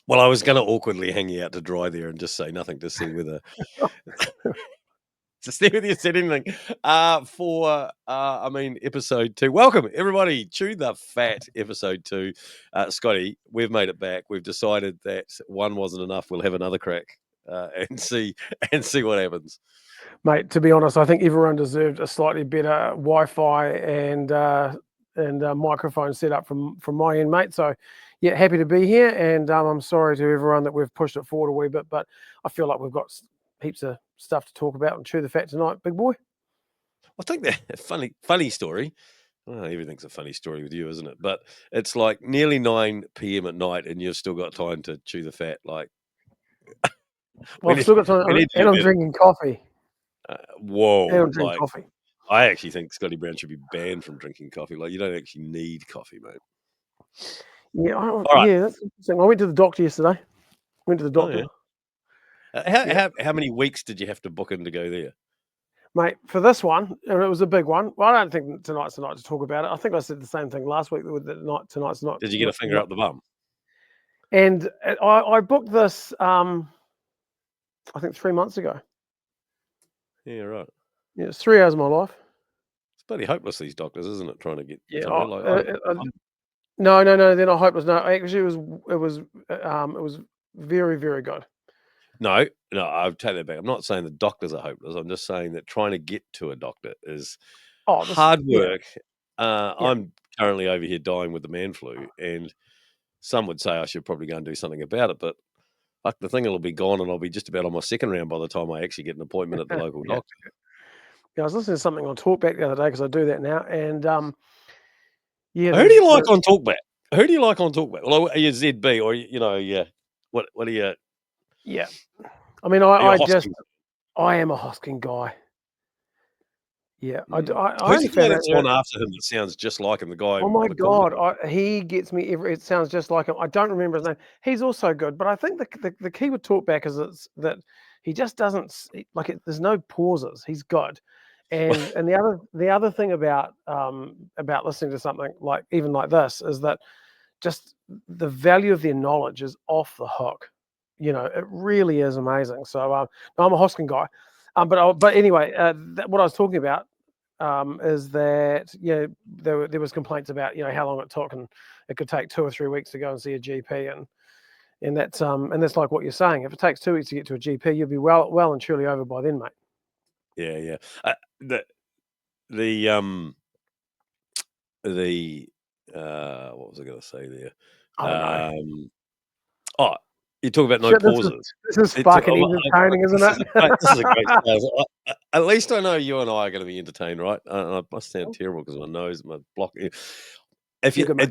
Well, I was going to awkwardly hang you out to dry there and just say nothing to see whether to see whether you said anything. Episode 2. Welcome everybody to the Fat episode 2. Scotty, we've made it back. We've decided that one wasn't enough. We'll have another crack and see what happens. Mate, to be honest, I think everyone deserved a slightly better Wi-Fi and microphone setup from my end, mate. So, yeah, happy to be here, and I'm sorry to everyone that we've pushed it forward a wee bit, but I feel like we've got heaps of stuff to talk about and chew the fat tonight, big boy. I think that funny story. Well, everything's a funny story with you, isn't it? But it's like nearly 9 p.m. at night, and you've still got time to chew the fat. Like, Well, I've still got time, and I'm drinking coffee. Whoa! And I'm drinking coffee. I actually think Scotty Brown should be banned from drinking coffee. Like, you don't actually need coffee, mate. Yeah, yeah, that's interesting. I went to the doctor yesterday. Went to the doctor. Oh, yeah. How many weeks did you have to book in to go there? Mate, for this one, and it was a big one. Well, I don't think tonight's the night to talk about it. I think I said the same thing last week. Tonight's not. Did you get a finger up the bum? And I booked this, I think 3 months ago. Yeah, right. Yeah, it's 3 hours of my life. It's bloody hopeless, these doctors, isn't it? Trying to get No, they're not hopeless. No, actually, it was very, very good. No, I'll take that back. I'm not saying the doctors are hopeless. I'm just saying that trying to get to a doctor is hard work. Yeah. I'm currently over here dying with the man flu, and some would say I should probably go and do something about it, but like the thing will be gone, and I'll be just about on my second round by the time I actually get an appointment at the local doctor. Yeah, I was listening to something on Talkback the other day because I do that now, and yeah. Who do you like on Talkback? Who do you like on Talkback? Well, are you ZB or what are you? Yeah, I mean, I am a Hosking guy. Yeah, Who's the guy that's on after him that sounds just like him? The guy. Oh my God, he gets me. It sounds just like him. I don't remember his name. He's also good, but I think the key with Talkback is that he just doesn't like it. There's no pauses. He's good, and the other thing about listening to something like even like this is that just the value of their knowledge is off the hook. You know, it really is amazing. So I'm a Hosking guy, but anyway, what I was talking about is that there was complaints about how long it took, and it could take 2 or 3 weeks to go and see a GP, and that's like what you're saying. If it takes 2 weeks to get to a GP, you'll be well and truly over by then, mate. Yeah. What was I going to say there? I don't know. You talk about no pauses. This is fucking entertaining, isn't it? This is a great start. At least I know you and I are going to be entertained, right? I must sound terrible because my nose, my block. Do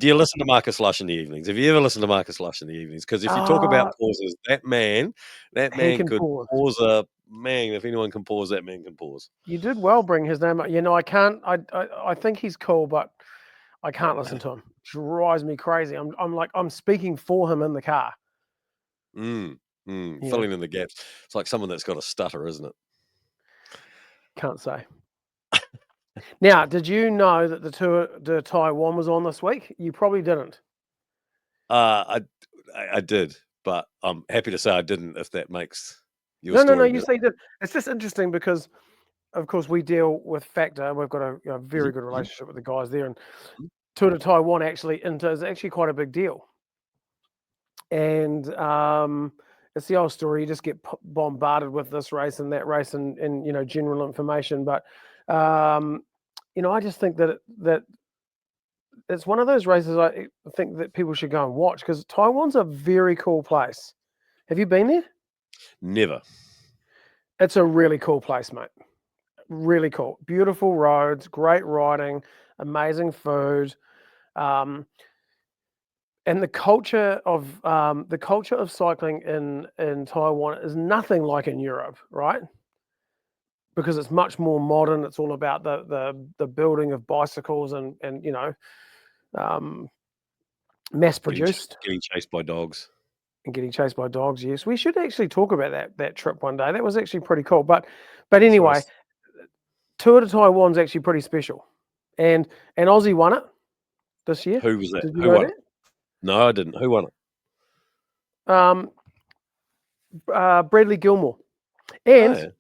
you listen to Marcus Lush in the evenings? Have you ever listened to Marcus Lush in the evenings? Because if you talk about pauses, that man could pause a man. If anyone can pause, that man can pause. You did well bring his name up. I can't. I think he's cool, but I can't listen to him. It drives me crazy. I'm speaking for him in the car. Filling in the gaps. It's like someone that's got a stutter, isn't it? Can't say. Now, did you know that the tour to Taiwan was on this week? You probably didn't. I did, but I'm happy to say I didn't. If that makes your story no. You say you did. It's just interesting because, of course, we deal with Factor. We've got a very good relationship with the guys there, and tour to Taiwan is actually quite a big deal. And it's the old story. You just get bombarded with this race and that race and general information. But I just think that it's one of those races I think that people should go and watch because Taiwan's a very cool place. Have you been there? Never. It's a really cool place, mate. Really cool. Beautiful roads, great riding, amazing food. And the culture of cycling in Taiwan is nothing like in Europe, right? Because it's much more modern. It's all about the building of bicycles and mass produced. Getting chased by dogs. And getting chased by dogs. Yes, we should actually talk about that trip one day. That was actually pretty cool. But anyway, Tour to Taiwan's actually pretty special, and Aussie won it this year. Who was that? Who won it? No, I didn't. Who won it? Bradley Gilmore, and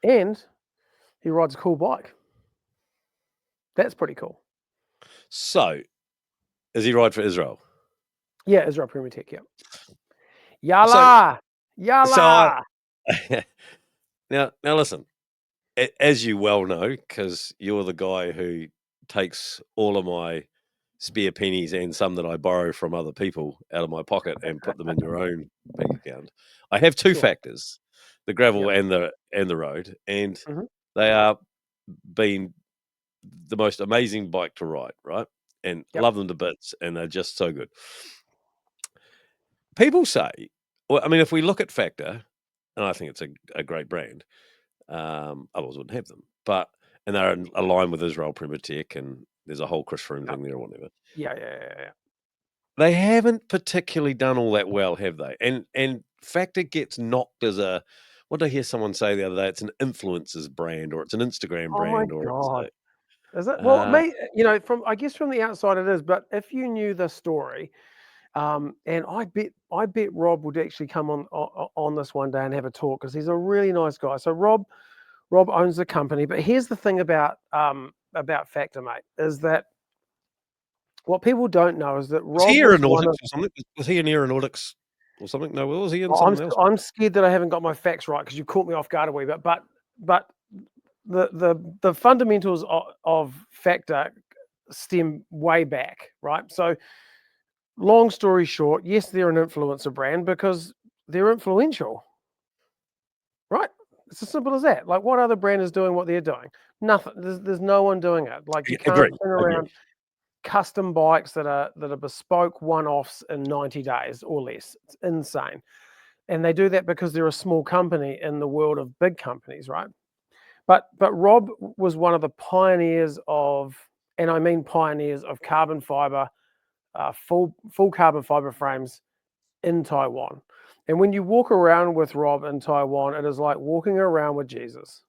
he rides a cool bike. That's pretty cool. So, does he ride for Israel? Yeah, Israel Premier Tech. Yeah. Yalla, yalla. Now listen. As you well know, because you're the guy who takes all of my spare pennies and some that I borrow from other people out of my pocket and put them in your own bank account. I have two factors: the gravel and the road, and they are being the most amazing bike to ride, right? And love them to bits, and they're just so good. People say, well, I mean, if we look at Factor, and I think it's a great brand, otherwise wouldn't have them, but and they're aligned with Israel Premier Tech, and there's a whole Chris Froome thing there or whatever. Yeah. They haven't particularly done all that well, have they? And Factor gets knocked as a, what did I hear someone say the other day? It's an influencer's brand, or it's an Instagram brand, Oh my or God. Is it? Well, I guess from the outside it is, but if you knew the story, and I bet Rob would actually come on this one day and have a talk, because he's a really nice guy. So Rob owns the company, but here's the thing about Factor, mate, is that what people don't know is that Rob was one of, or something. Was he in aeronautics or something? No, was he in something else? I'm scared that I haven't got my facts right, because you caught me off guard a wee bit. But the fundamentals of Factor stem way back, right? So long story short, yes, they're an influencer brand because they're influential, right? It's as simple as that. Like, what other brand is doing what they're doing? Nothing. There's no one doing it. Like, you can't turn around custom bikes that are bespoke one-offs in 90 days or less. It's insane. And they do that because they're a small company in the world of big companies, right? But Rob was one of the pioneers of, and I mean pioneers of, carbon fiber, full carbon fiber frames in Taiwan. And when you walk around with Rob in Taiwan, it is like walking around with Jesus.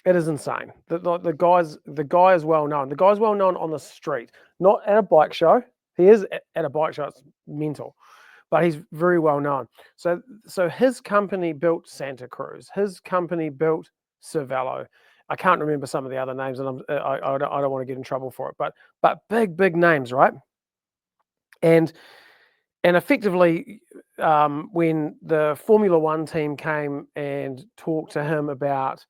It is insane. The guy is well known. The guy's well known on the street, not at a bike show. He is at a bike show. It's mental, but he's very well known. So his company built Santa Cruz. His company built Cervelo. I can't remember some of the other names, and I don't want to get in trouble for it. But big names, right? And effectively, when the Formula One team came and talked to him about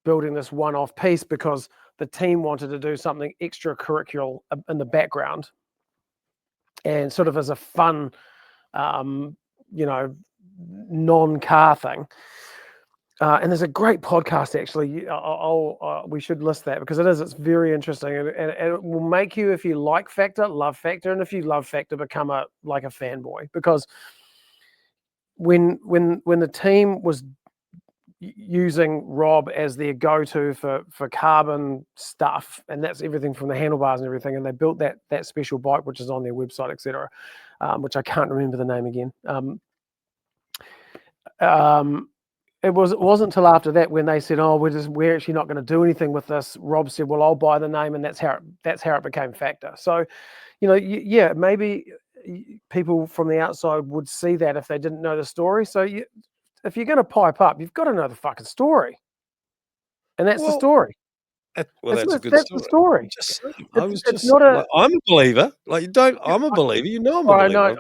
building this one-off piece, because the team wanted to do something extracurricular in the background and sort of as a fun, non-car thing. And there's a great podcast, actually. We should list that, because it's very interesting, and it will make you, if you like Factor, love Factor, and if you love Factor, become a fanboy, because when the team was using Rob as their go-to for carbon stuff, and that's everything from the handlebars and everything, and they built that special bike, which is on their website, etc., which I can't remember the name again. It wasn't until after that, when they said, "Oh, we're actually not going to do anything with this," Rob said, "Well, I'll buy the name," and that's how it became Factor. So, yeah, maybe people from the outside would see that if they didn't know the story. So if you're going to pipe up, you've got to know the fucking story, and that's the story. That's a good that's story. The story. It's not a. I'm a believer. Like, you don't. I'm a believer. I'm a believer. I know.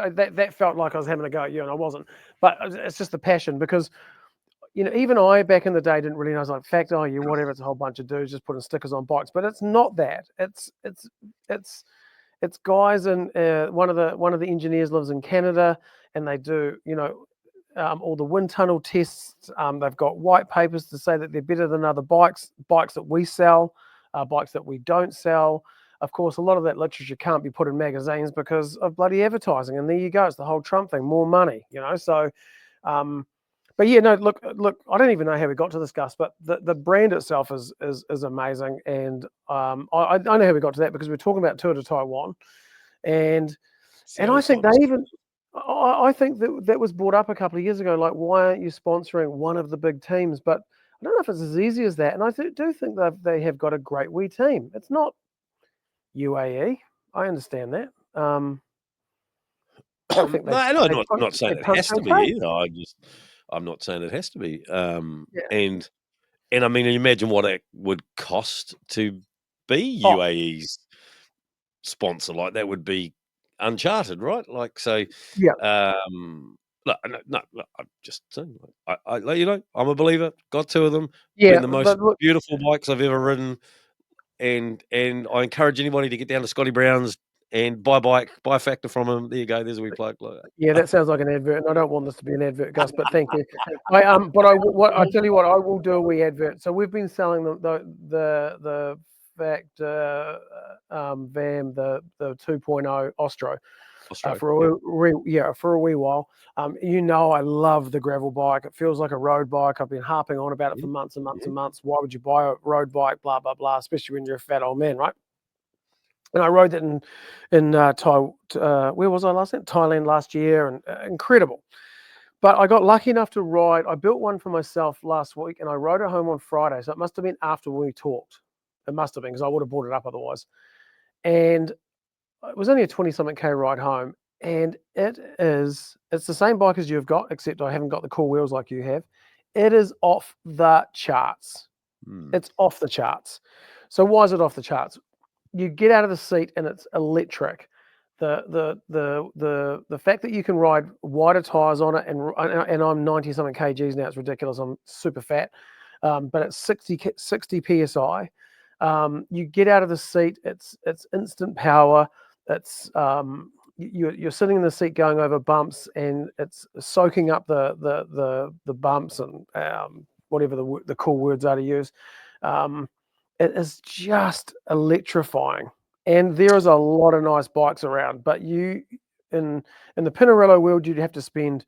That felt like I was having a go at you, and I wasn't. But it's just the passion, because even I back in the day didn't really know. I was like, Fact, oh, whatever. It's a whole bunch of dudes just putting stickers on bikes, but it's not that. It's guys, and one of the engineers lives in Canada, and they do all the wind tunnel tests. They've got white papers to say that they're better than other bikes that we sell, bikes that we don't sell. Of course, a lot of that literature can't be put in magazines because of bloody advertising. And there you go. It's the whole Trump thing, more money, So, but yeah, no, look, I don't even know how we got to this, Gus, but the brand itself is amazing. And I know how we got to that, because we're talking about Tour de Taiwan. And I think I think that was brought up a couple of years ago, like, why aren't you sponsoring one of the big teams? But I don't know if it's as easy as that. And I do think that they have got a great wee team. It's not UAE. I understand that. I think No, and I'm not saying they it punch has to be okay. either. I'm not saying it has to be. Yeah. And I mean, imagine what it would cost to be Oh, UAE's sponsor. Like that would be uncharted, right? Like so. yeah. Look, look, I'm just saying. I let you know, I'm a believer. Got 2 of them. Yeah, Been the most but look, beautiful bikes I've ever ridden. And I encourage anybody to get down to Scotty Brown's and buy a bike, buy a factor from him. There you go. There's a wee plug. yeah, that sounds like an advert, and I don't want this to be an advert, Gus, but thank you. But I tell you what, I will do a wee advert. So we've been selling the Factor VAM, the 2.0 Ostro, Australia. for a wee while. I love the gravel bike. It feels like a road bike. I've been harping on about it for months and months and months. Why would you buy a road bike? Blah blah blah. Especially when you're a fat old man, right? And I rode that in where was I last night? Thailand last year, and incredible. But I got lucky enough to ride. I built one for myself last week, and I rode it home on Friday. So it must have been after we talked. It must have been because I would have brought it up otherwise. And it was only a 20-something K ride home, and it's the same bike as you've got, except I haven't got the cool wheels like you have. It is off the charts. It's off the charts. So why is it off the charts? You get out of the seat and it's electric. The fact that you can ride wider tires on it, and I'm 90 something kgs now, it's ridiculous. I'm super fat, but it's 60 psi. You get out of the seat, it's instant power. It's you're sitting in the seat going over bumps, and it's soaking up the bumps and whatever the cool words are to use. It is just electrifying, and there is a lot of nice bikes around. But in the Pinarello world, you'd have to spend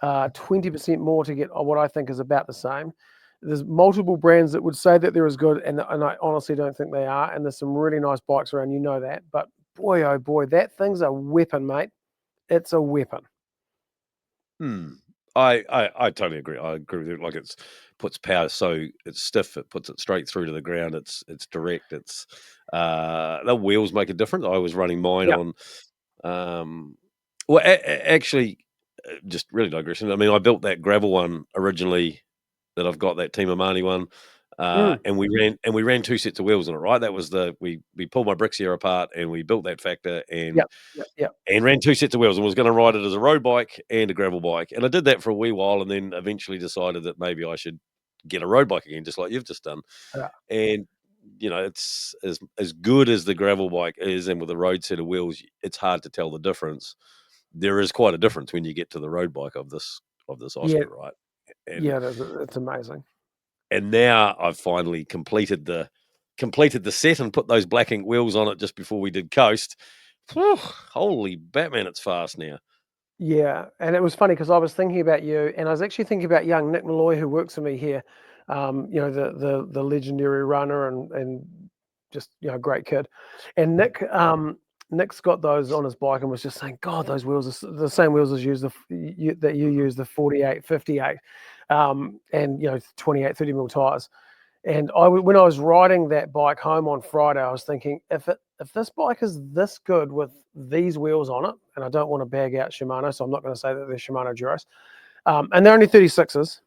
20% more to get what I think is about the same. There's multiple brands that would say that they're as good, and I honestly don't think they are. And there's some really nice bikes around, you know that. But boy, oh boy, that thing's a weapon, mate. It's a weapon. I totally agree. I agree with you. Like it's puts power, so it's stiff. It puts it straight through to the ground. It's direct. It's the wheels make a difference. I was running mine Yeah. on. Well, actually, just really digression. I mean, I built that gravel one originally. That I've got that Team Amani one, and we ran 2 sets of wheels on it. Right, that was we pulled my Brixia apart and we built that factor and ran 2 sets of wheels and was going to ride it as a road bike and a gravel bike. And I did that for a wee while, and then eventually decided that maybe I should get a road bike again, just like you've just done. Yeah. And it's as good as the gravel bike is, and with a road set of wheels, it's hard to tell the difference. There is quite a difference when you get to the road bike of this Oscar, right? And Yeah, it's amazing. and now I've finally completed the set and put those black ink wheels on it just before we did coast. Whew, holy Batman, it's fast now. Yeah, and it was funny because I was thinking about you, and I was actually thinking about young Nick Malloy, who works for me here. The legendary runner and just great kid. And Nick's got those on his bike and was just saying, God, those wheels are the same wheels as that you use, the 48, 58, and 28, 30 mil tires. And when I was riding that bike home on Friday, I was thinking, if this bike is this good with these wheels on it, and I don't want to bag out Shimano, so I'm not going to say that they're Shimano Gerros, and they're only 36s,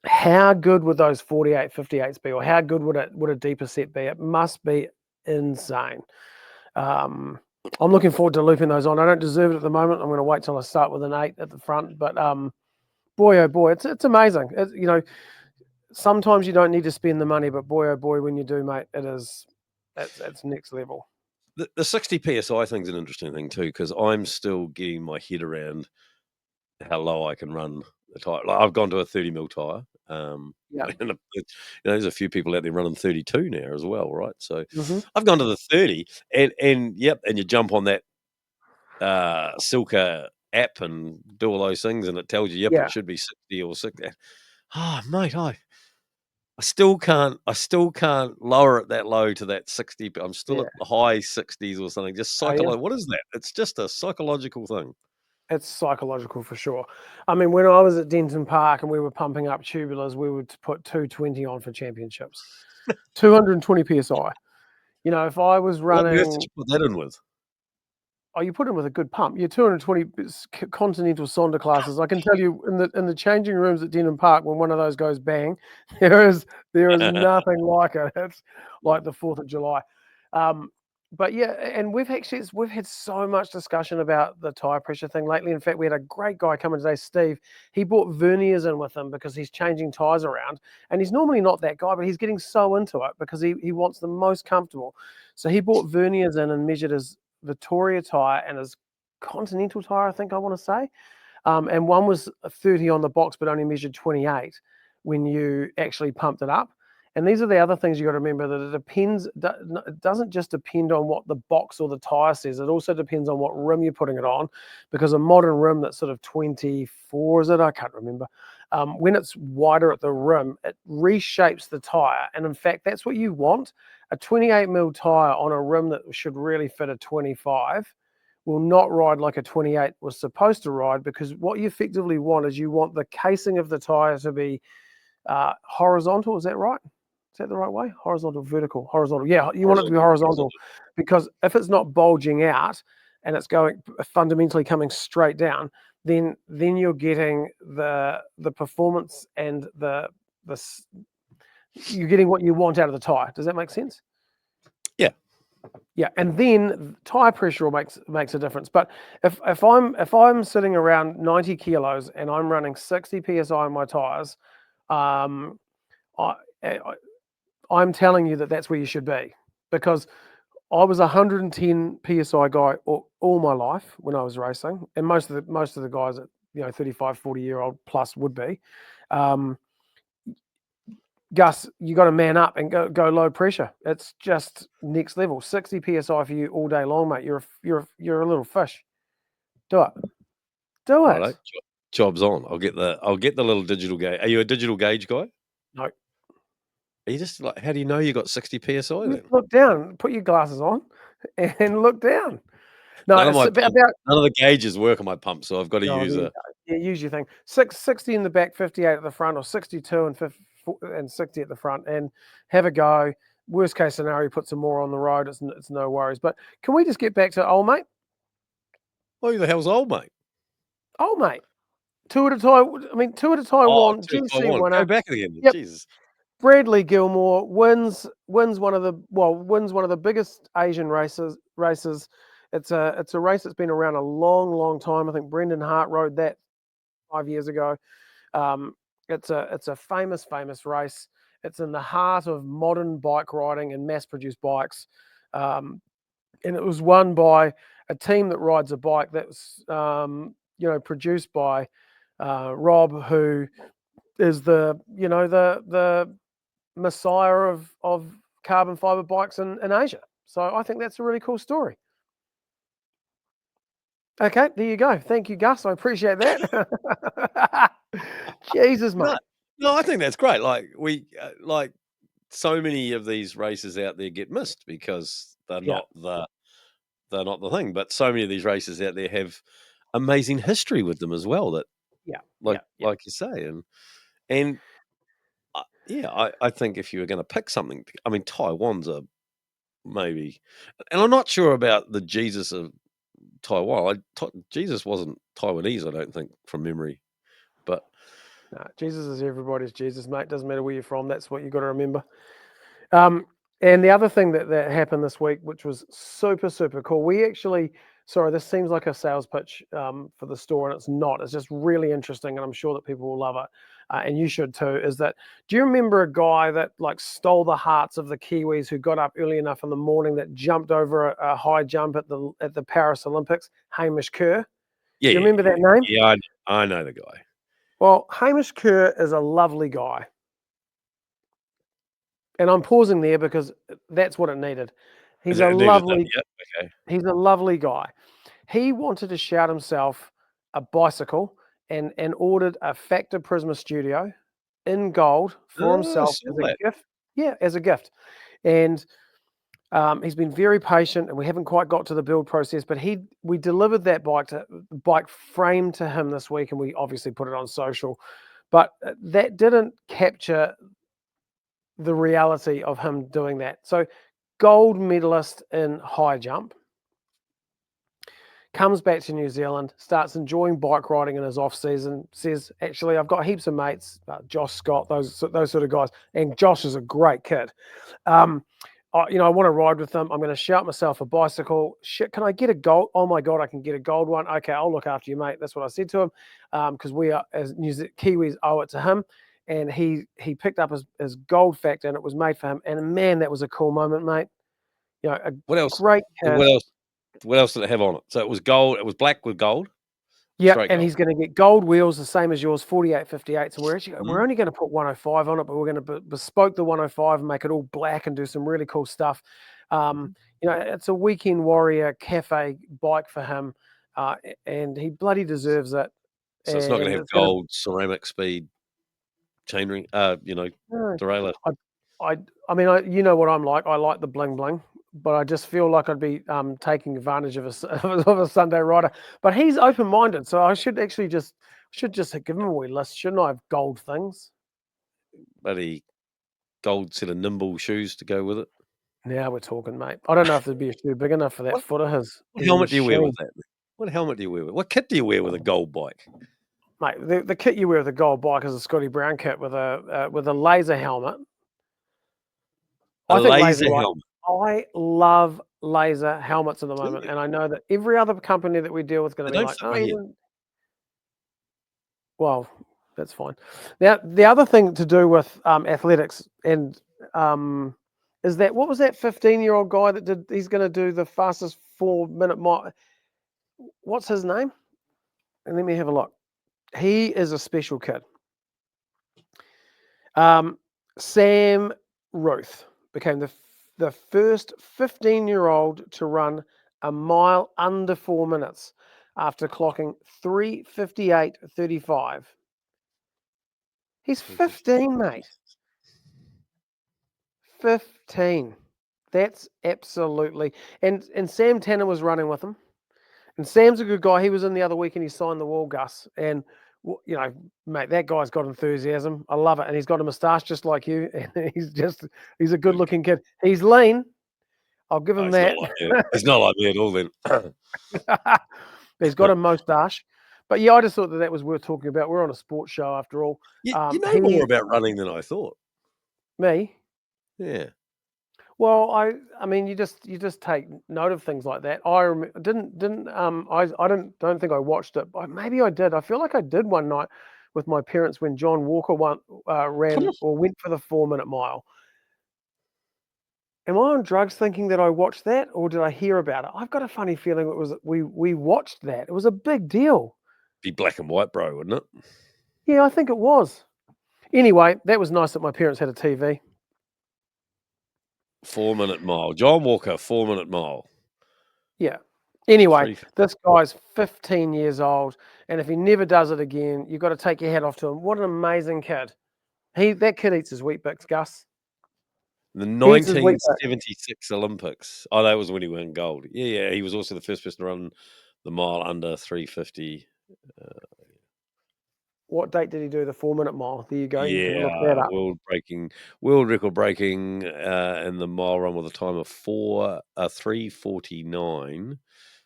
how good would those 48, 58s be, or how good would a deeper set be? It must be insane. I'm looking forward to looping those on. I don't deserve it at the moment. I'm going to wait till I start with an 8 at the front, but boy, oh boy, it's amazing. Sometimes you don't need to spend the money, but boy, oh boy, when you do, mate, it's next level. The 60 psi thing's an interesting thing too, because I'm still getting my head around how low I can run the tire. Like I've gone to a 30 mil tire. And there's a few people out there running 32 now as well, right? So I've gone to the 30, and you jump on that Silka app and do all those things, and it tells you, it should be 60 or 60. Oh, mate, I still can't lower it that low to that 60. I'm still at the high 60s or something. Just psychological. What is that? It's just a psychological thing. It's psychological for sure. I mean, when I was at Denton Park and we were pumping up tubulars, we would put 220 on for championships. 220 psi. If I was running, What on earth did you put that in with? you put him with a good pump. Your 220 Continental Sonda classes. I can tell you in the changing rooms at Denham Park, when one of those goes bang, there is nothing like it. It's like the 4th of July. But yeah, and we've had so much discussion about the tire pressure thing lately. In fact, we had a great guy come in today, Steve. He brought verniers in with him because he's changing tires around, and he's normally not that guy, but he's getting so into it because he wants the most comfortable. So he brought verniers in and measured his Victoria tire and his Continental tire, I think I want to say. And one was 30 on the box, but only measured 28 when you actually pumped it up. And these are the other things you got to remember, that it doesn't just depend on what the box or the tire says. It also depends on what rim you're putting it on, because a modern rim that's sort of 24, is it? I can't remember. When it's wider at the rim, it reshapes the tire. And in fact, that's what you want. A 28 mil tire on a rim that should really fit a 25 will not ride like a 28 was supposed to ride, because what you effectively want is you want the casing of the tire to be horizontal. Is that right? Is that the right way? Horizontal, vertical, horizontal. Yeah, you want it to be horizontal, because if it's not bulging out and it's going fundamentally coming straight down, then you're getting the performance and you're getting what you want out of the tire. Does that make sense? Yeah. Yeah, and then tire pressure makes a difference. But if I'm sitting around 90 kilos and I'm running 60 psi on my tires, I'm telling you that's where you should be, because I was 110 psi guy all my life when I was racing, and most of the guys at 35, 40-year-old plus would be. Gus, you got to man up and go low pressure. It's just next level. 60 psi for you all day long, mate. You're a little fish. Do it. Do it. Right, job's on. I'll get the little digital gauge. Are you a digital gauge guy? No. Are you just like, how do you know you got 60 psi then? Look down. Put your glasses on and look down. No, none of the gauges work on my pump, so I've got to use your thing. 60 in the back, 58 at the front, or 62 and 60 at the front, and have a go. Worst case scenario, put some more on the road. It's no worries. But can we just get back to old mate? Who the hell's old mate? Old mate. Two at a Taiwan. GC winner. Go back again. Yep. Jesus. Bradley Gilmore wins one of the biggest Asian races. It's a race that's been around a long time. I think Brendan Hart rode that 5 years ago. It's a famous race. It's in the heart of modern bike riding and mass-produced bikes, and it was won by a team that rides a bike that's produced by Rob, who is the messiah of carbon fiber bikes in Asia. So I think that's a really cool story. Okay, there you go. Thank you, Gus. I appreciate that. Jesus, mate. No, I think that's great. Like so many of these races out there get missed because they're not the thing. But so many of these races out there have amazing history with them as well. That like you say, and I think if you were going to pick something, I mean, Taiwan's maybe, and I'm not sure about the Jesus of Taiwan. Jesus wasn't Taiwanese, I don't think, from memory. But no, Jesus is everybody's Jesus, mate. Doesn't matter where you're from. That's what you got to remember. And the other thing that happened this week, which was super cool, we actually, sorry, this seems like a sales pitch for the store, and it's not. It's just really interesting, and I'm sure that people will love it, and you should too. Is that, do you remember a guy that like stole the hearts of the Kiwis, who got up early enough in the morning, that jumped over a high jump at the Paris Olympics? Hamish Kerr. Yeah, do you remember that name? Yeah, I know the guy. Well, Hamish Kerr is a lovely guy. And I'm pausing there because that's what it needed. He's a lovely guy. He wanted to shout himself a bicycle and ordered a Factor Prisma Studio in gold for himself as a gift. Yeah, as a gift. And he's been very patient, and we haven't quite got to the build process, but we delivered that bike frame to him this week, and we obviously put it on social. But that didn't capture the reality of him doing that. So, gold medalist in high jump. comes back to New Zealand, starts enjoying bike riding in his off season. Says, actually, I've got heaps of mates, Josh Scott, those sort of guys, and Josh is a great kid. I want to ride with them. I'm going to shout myself a bicycle. Shit, can I get a gold? Oh my God, I can get a gold one. Okay, I'll look after you, mate. That's what I said to him, because we are, as Kiwis, owe it to him. And he picked up his gold factor, and it was made for him. And man, that was a cool moment, mate. What else? Great kid. What else did it have on it? So it was gold. It was black with gold. Yeah, and he's going to get gold wheels, the same as yours, 48/58. So we're only going to put 105 on it, but we're going to bespoke the 105 and make it all black and do some really cool stuff. It's a weekend warrior cafe bike for him, and he bloody deserves it. So it's not going to have gold ceramic speed chainring, derailleur. I mean, you know what I'm like. I like the bling bling, but I just feel like I'd be taking advantage of a Sunday rider. But he's open minded, so I should actually just give him a wee list, shouldn't I? Of gold things. Bloody gold set of nimble shoes to go with it. Now we're talking, mate. I don't know if there'd be a shoe big enough for that foot of his. What helmet do you wear with that? What helmet do you wear with? What kit do you wear with a gold bike? Mate, the kit you wear with a gold bike is a Scotty Brown kit with a laser helmet. A laser helmet. I love laser helmets at the moment, and I know that every other company that we deal with is going to be like, "Oh, well, that's fine." Now, the other thing to do with athletics and is that what was that 15-year-old guy that did? He's going to do the fastest 4-minute mile. What's his name? And let me have a look. He is a special kid. Sam Ruth became the first 15-year-old to run a mile under 4 minutes after clocking 3:58:35. He's 15, mate. 15. That's absolutely. And Sam Tanner was running with him. And Sam's a good guy. He was in the other week and he signed the wall, Gus. And, mate, that guy's got enthusiasm. I love it. And he's got a moustache just like you. And he's a good looking kid. He's lean. I'll give him that. He's not like me at all then. He's got a moustache. But yeah, I just thought that was worth talking about. We're on a sports show after all. You know more about running than I thought. Me? Yeah. Well, I mean, you just take note of things like that. I don't think I watched it. Maybe I did. I feel like I did one night with my parents when John Walker ran or went for the 4-minute mile. Am I on drugs thinking that I watched that, or did I hear about it? I've got a funny feeling it was we watched that. It was a big deal. Be black and white, bro, wouldn't it? Yeah, I think it was. Anyway, that was nice that my parents had a TV. 4-minute mile. John Walker, 4-minute mile. Yeah. Anyway, this guy's 15 years old, and if he never does it again, you've got to take your hat off to him. What an amazing kid. That kid eats his Weet-Bix, Gus. The 1976 Olympics. Oh, that was when he won gold. Yeah. He was also the first person to run the mile under 3:50. What date did he do the 4-minute mile? There you go. Yeah, you can look that up. world record breaking in the mile run with a time of 3:49.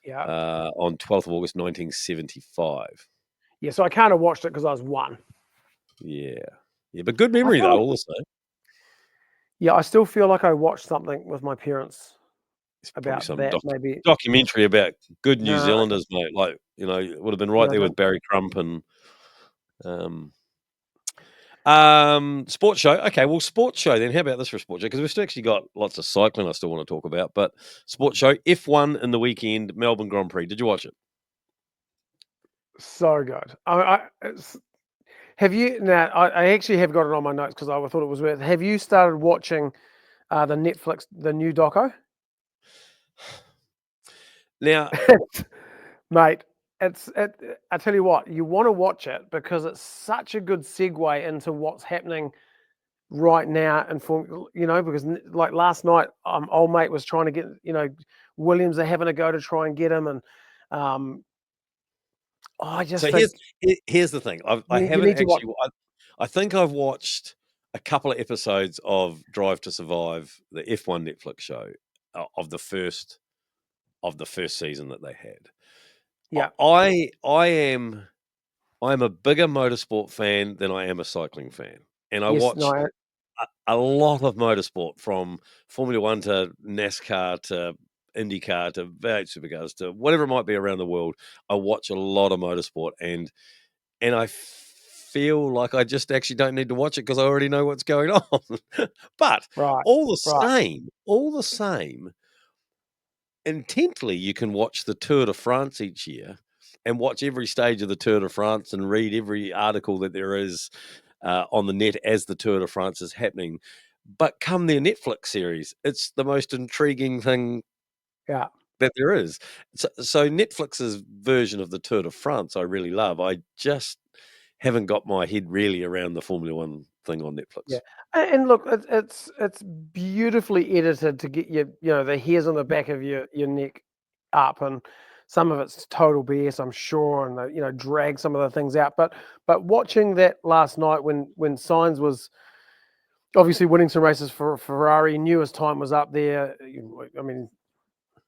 Yeah. On 12th of August, 1975. Yeah, so I kind of watched it because I was 1. Yeah, but good memory though. Also. Yeah, I still feel like I watched something with my parents about some that. Maybe documentary about good New Zealanders, mate. Like it would have been right there with Barry Crump and. Sports show. Okay, well, sports show then. How about this for a sports show? Because we've still actually got lots of cycling I still want to talk about. But sports show, F1 in the weekend, Melbourne Grand Prix. Did you watch it? So good. Have you? Now, I actually have got it on my notes because I thought it was worth. Have you started watching the Netflix, the new doco? Now, mate, I tell you what, you want to watch it because it's such a good segue into what's happening right now, and because like last night, old mate was trying to get, Williams are having a go to try and get him, and I just think here's the thing. I think I've watched a couple of episodes of Drive to Survive, the F1 Netflix show, of the first season that they had. Yeah. I'm a bigger motorsport fan than I am a cycling fan, and I Yes. watch No. a lot of motorsport from Formula One to NASCAR to IndyCar to V8 Supercars to whatever it might be around the world. I watch a lot of motorsport, and I feel like I just actually don't need to watch it because I already know what's going on. But Right. Right. all the same, intently you can watch the Tour de France each year and watch every stage of the Tour de France and read every article that there is on the net as the Tour de France is happening. But come their Netflix series, it's the most intriguing thing Yeah. that there is. So Netflix's version of the Tour de France, I really love. I just haven't got my head really around the Formula One thing on Yeah, Netflix. and look, it's beautifully edited to get the hairs on the back of your neck up, and some of it's total BS, I'm sure, and they drag some of the things out. But watching that last night when Sainz was obviously winning some races for Ferrari, knew his time was up there. I mean,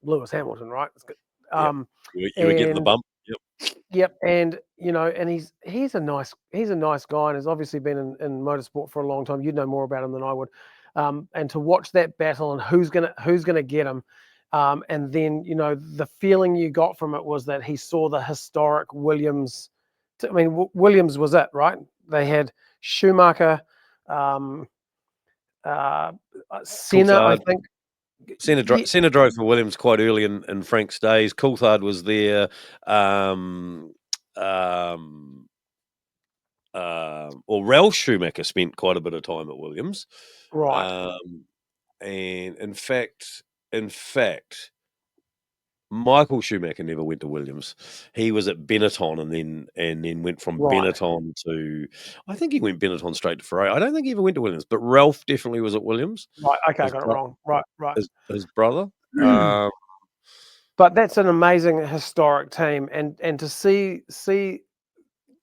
Lewis Hamilton, right? It's good. Yeah, you were getting the And bump. Yep. yep, and and he's a nice guy, and has obviously been in motorsport for a long time. You'd know more about him than I would. And to watch that battle and who's gonna get him, and then the feeling you got from it was that he saw the historic Williams. I mean, Williams was it, right? They had Schumacher, um, uh, Senna, I Coulthard. think. Senna, Yeah, Senna drove for Williams quite early in Frank's days. Coulthard was there. Um, or Ralph Schumacher spent quite a bit of time at Williams. right, Um, and in fact, Michael Schumacher never went to Williams. He was at Benetton and then went from right, Benetton to I think he went Benetton straight to Ferrari. I don't think he ever went to Williams, but Ralph definitely was at Williams. right. Okay, I His got it bro- wrong. Right, right. his brother. Um, But that's an amazing historic team, and to see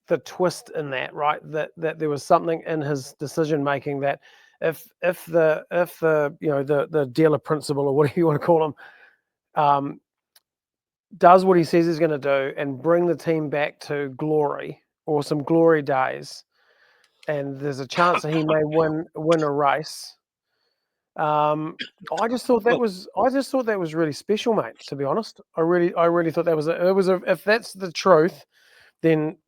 the twist in that, right? That there was something in his decision making that if the the dealer principal, or whatever you want to call him, um, does what he says he's going to do and bring the team back to glory or some glory days, and there's a chance that he may win a race. Um, look, I just thought that was really special, mate. To be honest, I really thought that was if that's the truth, then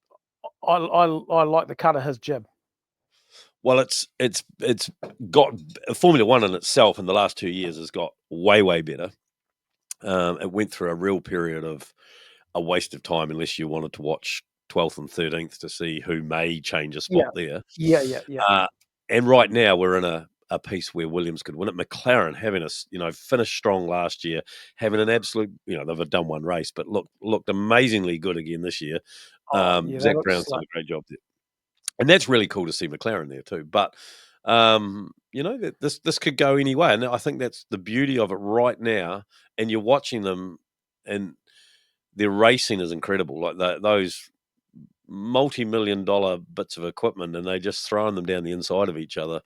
I like the cut of his jib. well, it's got Formula One in itself in the last 2 years has got way better. It went through a real period of a waste of time unless you wanted to watch 12th and 13th to see who may change a spot Yeah, there. yeah. Uh, and right now we're in a piece where Williams could win it. McLaren having finished strong last year, having an absolute, they've done one race, but looked amazingly good again this year. Oh, yeah, that Zach looks Brown's done slick. a great job there. And that's really cool to see McLaren there too. But this could go any way, and I think that's the beauty of it right now. And you're watching them, and their racing is incredible. Like those multi-million-dollar bits of equipment, and they just throwing them down the inside of each other.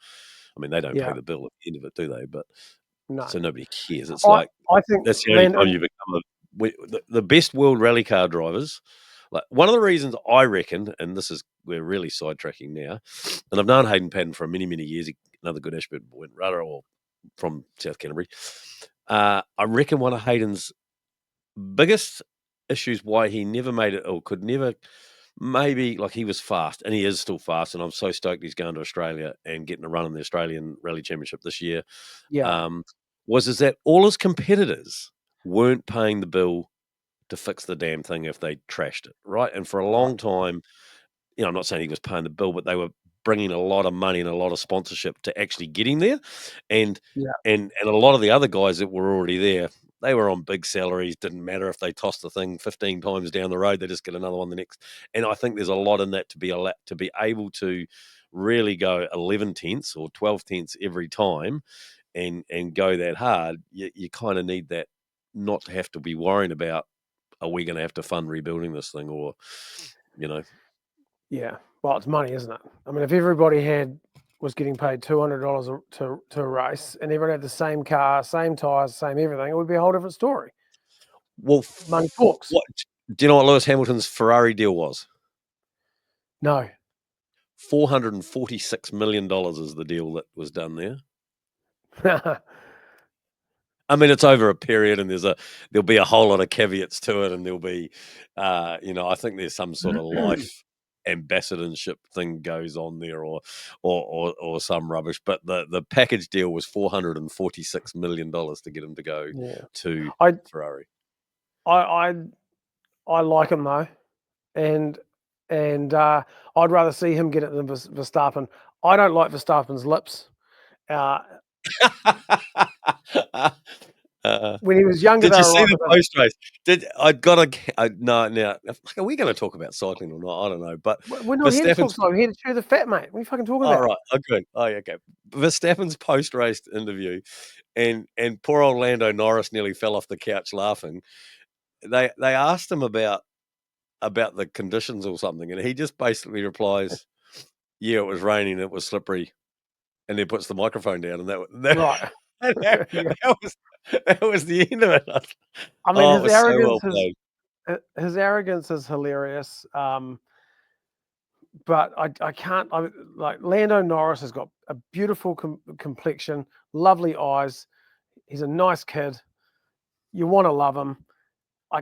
I mean, they don't pay Yeah, the bill at the end of it, do they? But no. so nobody cares. It's I like I think, that's the only man, time and you become the best world rally car drivers. Like one of the reasons I reckon, and we're really sidetracking now, and I've known Hayden Paddon for many years. Another good Ashburton boy, rudder or from South Canterbury. I reckon one of Hayden's biggest issues why he never made it or could never maybe like he was fast and he is still fast, and I'm so stoked he's going to Australia and getting a run in the Australian Rally Championship this year. yeah, Um, is that all his competitors weren't paying the bill to fix the damn thing if they trashed it, right? And for a right, long time, I'm not saying he was paying the bill, but they were bringing a lot of money and a lot of sponsorship to actually get him there. And yeah, and a lot of the other guys that were already there, they were on big salaries. Didn't matter if they tossed the thing 15 times down the road, they just get another one the next. And I think there's a lot in that to be able to really go 11 tenths or 12 tenths every time and go that hard. You kind of need that not to have to be worrying about, are we going to have to fund rebuilding this thing, or you know yeah. Well, it's money, isn't it? I mean, if everybody was getting paid $200 to race, and everyone had the same car, same tires, same everything, it would be a whole different story. Well, Money talks. what? Do you know what Lewis Hamilton's Ferrari deal was? No. $446 million is the deal that was done there. I mean, it's over a period, and there'll be a whole lot of caveats to it, and there'll be, I think there's some sort of life ambassadorship thing goes on there, or some rubbish. But the package deal was $446 million to get him to go to Ferrari. I like him though, and I'd rather see him get it than Verstappen. I don't like Verstappen's lips. When he was younger, did you see the post race? Now, are we going to talk about cycling or not? I don't know, but we're not here to talk cycling. We're here to chew the fat, mate. What are you fucking talking about? Right, okay. Oh, yeah, okay. Verstappen's post race interview, and poor old Lando Norris nearly fell off the couch laughing. They asked him about the conditions or something, and he just basically replies, "Yeah, it was raining, it was slippery," and then puts the microphone down, and that was the end of it. I mean, his arrogance his arrogance is hilarious. But I can't. Like Lando Norris has got a beautiful complexion, lovely eyes. He's a nice kid. You want to love him. I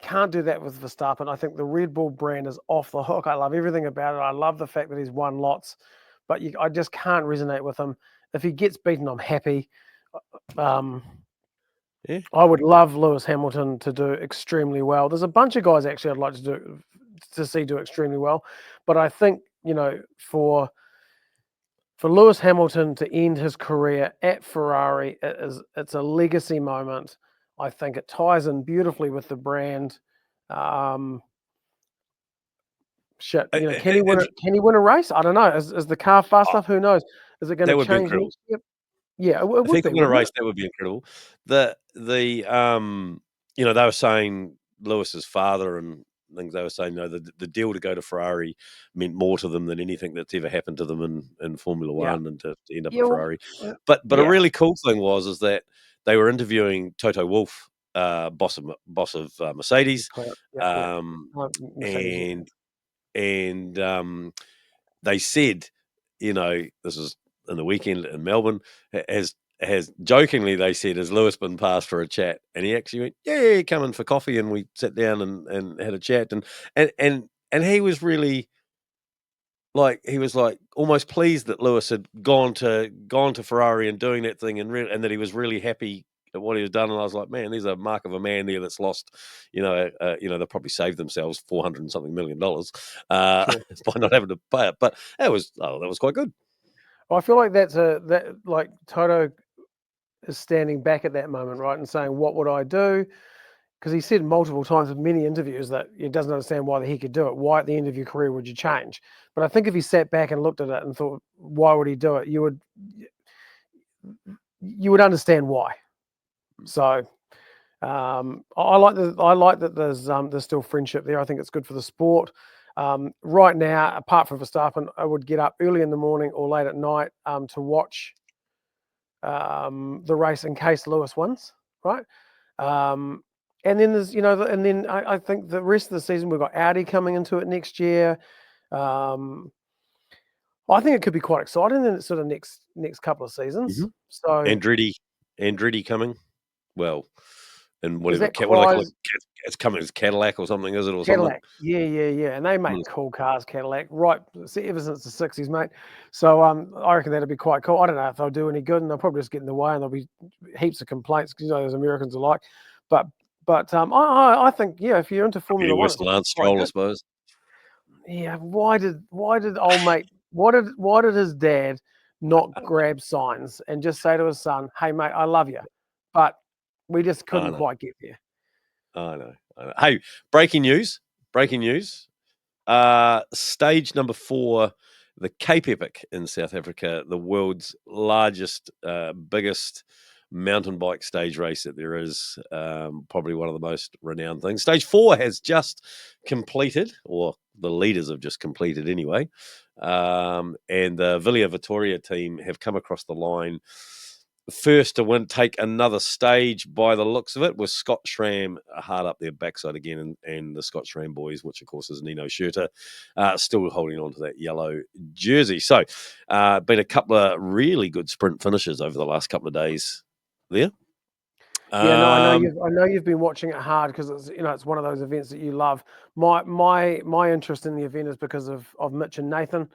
can't do that with Verstappen. I think the Red Bull brand is off the hook. I love everything about it. I love the fact that he's won lots, but I just can't resonate with him. If he gets beaten, I'm happy. I would love Lewis Hamilton to do extremely well. There's a bunch of guys actually I'd like to see do extremely well, but I think for Lewis Hamilton to end his career at Ferrari, it's a legacy moment. I think it ties in beautifully with the brand. Can he win? Can he win a race? I don't know. Is the car fast enough? Who knows? Is it going to change next year? Yeah, it would be. If he could win a race, that would be incredible. They were saying Lewis's father and things. They were saying, the deal to go to Ferrari meant more to them than anything that's ever happened to them in Formula One, and to end up at Ferrari. But a really cool thing is that they were interviewing Toto Wolff, boss of Mercedes, and they said, this is in the weekend in Melbourne, has jokingly, they said, has Lewis been passed for a chat? And he actually went, yeah, come in for coffee, and we sat down and had a chat, and he was really he was almost pleased that Lewis had gone to Ferrari and doing that thing, and that he was really happy at what he had done. And I was like, man, there's a mark of a man there that's lost, they probably saved themselves $400 and something million by not having to pay it. But that was quite good. Well, I feel like that Toto is standing back at that moment, right, and saying, what would I do? Because he said multiple times in many interviews that he doesn't understand why he could do it. Why at the end of your career would you change? But I think if he sat back and looked at it and thought, why would he do it? You would understand why. So I like that there's still friendship there. I think it's good for the sport. Right now, apart from Verstappen, I would get up early in the morning or late at night to watch the race in case Lewis wins, right? And then there's, and then I think the rest of the season, we've got Audi coming into it next year. I think it could be quite exciting in the sort of next couple of seasons. Mm-hmm. So Andretti coming, well, and whatever. What do they call it? It's coming as Cadillac or something, is it? Or Cadillac. Something? Yeah. And they make cool cars, Cadillac, right? Ever since the 60s, mate. So I reckon that'd be quite cool. I don't know if they'll do any good, and they'll probably just get in the way, and there'll be heaps of complaints because those Americans are like. But I think, if you're into Formula One, it's Lance Stroll, I suppose. Yeah. Why did old mate? Why did his dad not grab signs and just say to his son, "Hey, mate, I love you," but we just couldn't quite get there. I know. Hey, breaking news. Stage number 4, the Cape Epic in South Africa, the world's largest, biggest mountain bike stage race that there is, probably one of the most renowned things. Stage 4 has just completed, or the leaders have just completed anyway, and the Villa Vittoria team have come across the line first to take another stage by the looks of it was Scott Schramm, hard up their backside again, and the Scott Schramm boys, which of course is Nino Schurter, still holding on to that yellow jersey. So been a couple of really good sprint finishes over the last couple of days there. Yeah, no, I know you've been watching it hard because it's one of those events that you love. My interest in the event is because of Mitch and Nathan.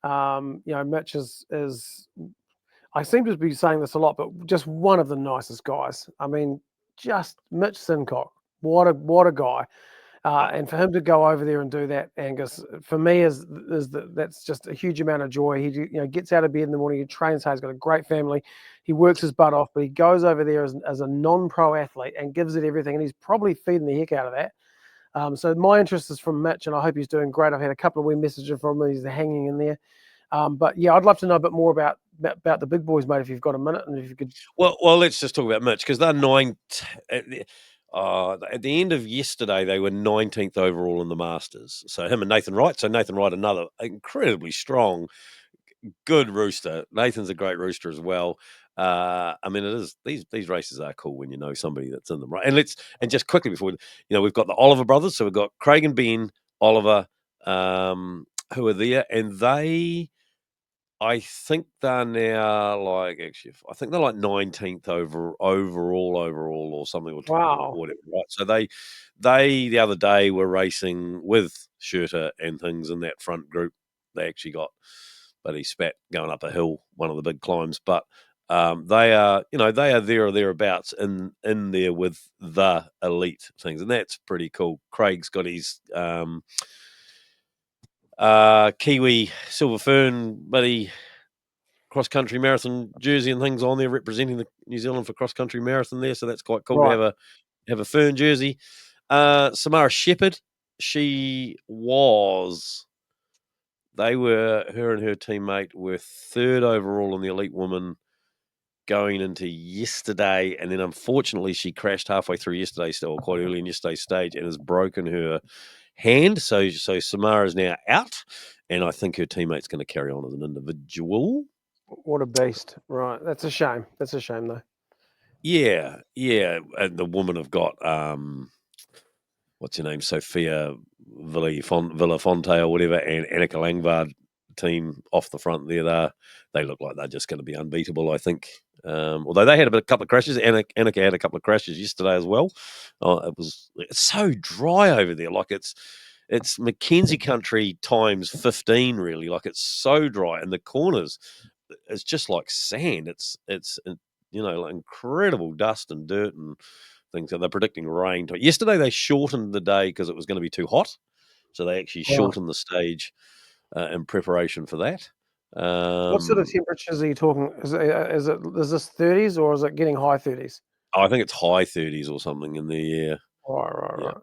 Mitch is I seem to be saying this a lot, but just one of the nicest guys. I mean, just Mitch Sincock. What a guy. And for him to go over there and do that, Angus, for me that's just a huge amount of joy. He gets out of bed in the morning, he trains hard, he's got a great family, he works his butt off, but he goes over there as a non-pro athlete and gives it everything, and he's probably feeding the heck out of that. So my interest is from Mitch, and I hope he's doing great. I've had a couple of wee messages from him. He's hanging in there. But yeah, I'd love to know a bit more about the big boys, mate, if you've got a minute, and if you could. Well, let's just talk about Mitch because they're at the end of yesterday, they were 19th overall in the Masters. So him and Nathan Wright. So Nathan Wright, another incredibly strong, good rooster. Nathan's a great rooster as well. I mean, it is these races are cool when you know somebody that's in them, right? And just quickly before we've got the Oliver brothers. So we've got Craig and Ben Oliver, who are there, and I think they're now I think they're like 19th overall or something, or Wow. whatever, right? So they the other day were racing with Schurter and things in that front group. They actually got buddy spat going up a hill, one of the big climbs, but they are there or thereabouts in there with the elite things, and that's pretty cool. Craig's got his Kiwi Silver Fern buddy cross country marathon jersey and things on there representing the New Zealand for cross country marathon there, so that's quite cool Right. to have a Fern jersey. Samara Shepherd, her and her teammate were third overall in the elite woman going into yesterday, and then unfortunately she crashed halfway through yesterday, still quite early in yesterday's stage, and has broken her hand. So Samara is now out, and I think her teammate's going to carry on as an individual. What a beast! Right, that's a shame. That's a shame, though. Yeah, and the woman have got what's her name, Sophia Villafonte or whatever, and Annika Langvard team off the front there. They look like they're just going to be unbeatable, I think. Although they had a couple of crashes, Annika had a couple of crashes yesterday as well. It's so dry over there, like it's Mackenzie country times 15, really. Like it's so dry, and the corners, it's just like sand. It's like incredible dust and dirt and things. So they're predicting rain. Yesterday they shortened the day because it was going to be too hot, so they actually shortened the stage in preparation for that. What sort of temperatures are you talking? Is this 30s or is it getting high 30s? I think it's high 30s or something in the year. Right.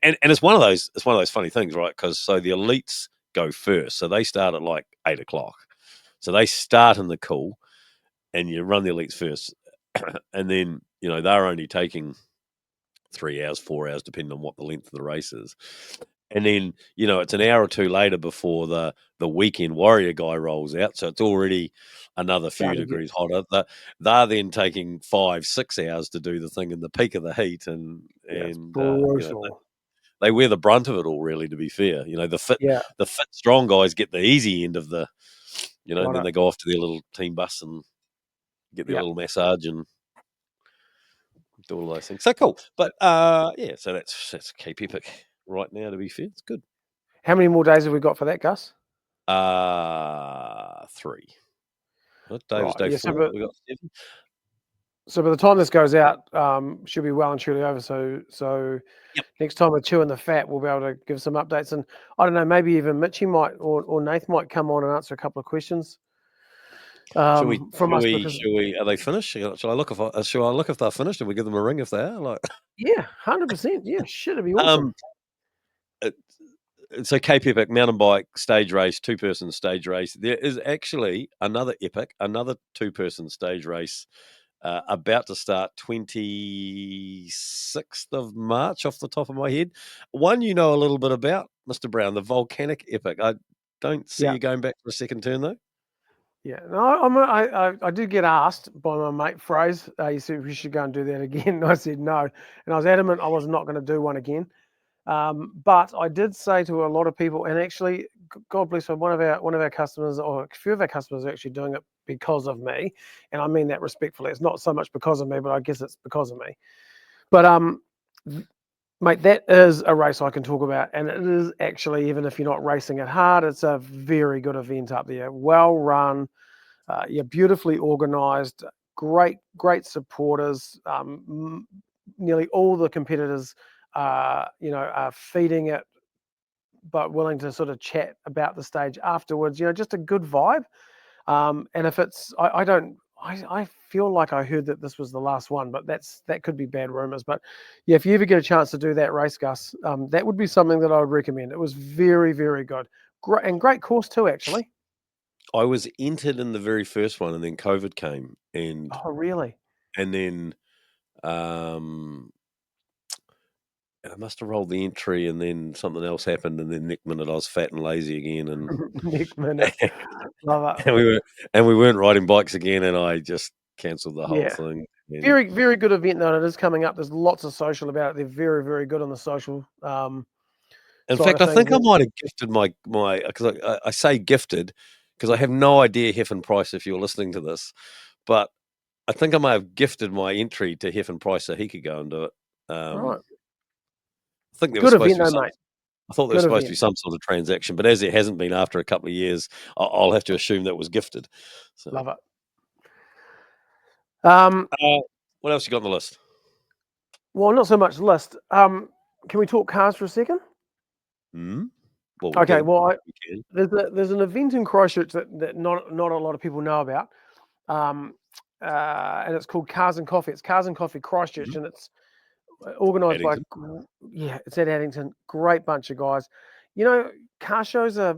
And it's one of those funny things, right? Because so the elites go first, so they start at like 8:00. So they start in the cool, and you run the elites first, and then they're only taking 3 hours, 4 hours, depending on what the length of the race is. And then, it's an hour or two later before the weekend warrior guy rolls out. So it's already another few degrees hotter. They're then taking 5, 6 hours to do the thing in the peak of the heat. And brutal. they wear the brunt of it all, really, to be fair. The fit strong guys get the easy end of the, and then they go off to their little team bus and get their little massage and do all those things. So cool. But so that's Cape Epic right now, to be fair. It's good. How many more days have we got for that, Gus? 3. Day was day 4. We got 7. So by the time this goes out, should be well and truly over. So next time we're chewing the fat, we'll be able to give some updates. And I don't know, maybe even Mitchie might or Nath might come on and answer a couple of questions. From us, are they finished? Shall I look if they're finished and we give them a ring if they are? Yeah, 100%. Yeah, it'd be awesome. So Cape Epic mountain bike stage race, 2-person stage race. There is actually another epic, another 2-person stage race about to start 26th of March off the top of my head. One a little bit about, Mr. Brown, the volcanic epic. I don't see you going back for a second turn though. Yeah, no, I do get asked by my mate Fraser. He said we should go and do that again. And I said no, and I was adamant I was not going to do one again. But I did say to a lot of people, and actually, God bless her, one of our customers, or a few of our customers, are actually doing it because of me, and I mean that respectfully. It's not so much because of me, but I guess it's because of me. But mate, that is a race I can talk about, and it is actually, even if you're not racing it hard, it's a very good event up there. Well run, you're beautifully organised, great supporters. Nearly all the competitors, are feeding it, but willing to sort of chat about the stage afterwards. Just a good vibe. And if it's, I don't. I feel like I heard that this was the last one, but that could be bad rumors. But yeah, if you ever get a chance to do that race, Gus, that would be something that I would recommend. It was very, very good. Great course too, actually. I was entered in the very first one, and then COVID came, and Oh, really? then um, and I must have rolled the entry, and then something else happened, and then next minute I was fat and lazy again, and Next minute. Love it. and we weren't riding bikes again, and I just cancelled the whole Yeah. thing. And Very, very good event though, and it is coming up. There's lots of social about it. They're very, very good on the social in side fact, of I things. think I might have gifted my because I say gifted because I Yeah. have no idea Hef and Price if you're listening to this, but I think I may have gifted my entry to Hef and Price so he could go and do it. All right. I think there was Good supposed event to be though, some. mate. I thought there was Good supposed to event. be some sort of transaction, but as there hasn't been after a couple of years, I'll have to assume that was gifted. So, Love it. Um, what else you got on the list? well, not so much list. Can we talk cars for a second? Hmm? Well, we Okay. can. Well, We can. there's an event in Christchurch that not a lot of people know about. Um, and it's called Cars and Coffee. It's Cars and Coffee Christchurch, Mhm. and it's organised by, Addington. yeah, it's at Addington. Great bunch of guys. You know, car shows are,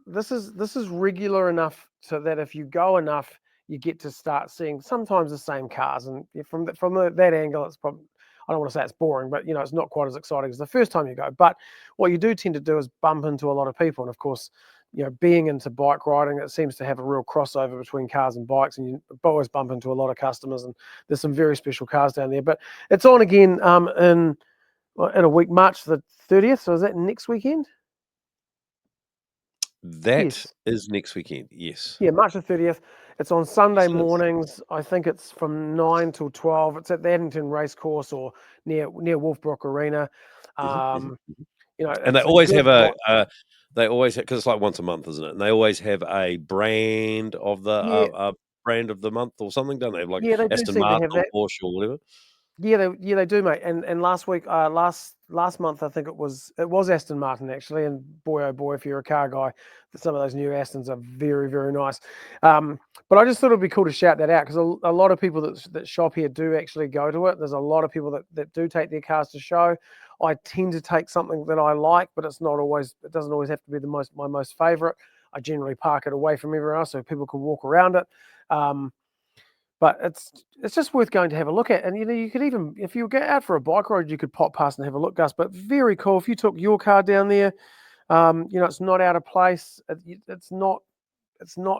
this is regular enough so that if you go enough, you get to start seeing sometimes the same cars. And that angle, it's probably, I don't want to say it's boring, but it's not quite as exciting as the first time you go. But what you do tend to do is bump into a lot of people, and of course, being into bike riding, it seems to have a real crossover between cars and bikes, and you always bump into a lot of customers. And there's some very special cars down there. But it's on again in a week, March the 30th. So is that next weekend? That Yes. is next weekend. Yes. Yeah, March the 30th. It's on Sunday Yes, it is. mornings. I think it's from 9 till 12. It's at the Addington Racecourse or near Wolfbrook Arena. Mhm, mhm. Um, And they it's a always good have vibe. they always because it's like once a month, isn't it? And they always have a Yeah, brand of the month or something, don't they? Like yeah, they do Aston seem to Martin have or that. Porsche or whatever. Yeah, they do, mate. And last week, last month, I think it was Aston Martin actually. And boy, oh boy, if you're a car guy, some of those new Astons are very, very nice. But I just thought it'd be cool to shout that out because a lot of people that shop here do actually go to it. There's a lot of people that do take their cars to show. I tend to take something that I like, but it doesn't always have to be my most favorite. I generally park it away from everywhere else so people can walk around it. But it's just worth going to have a look at. And you could even, if you get out for a bike ride, you could pop past and have a look, Gus. But very cool. If you took your car down there, it's not out of place. It's not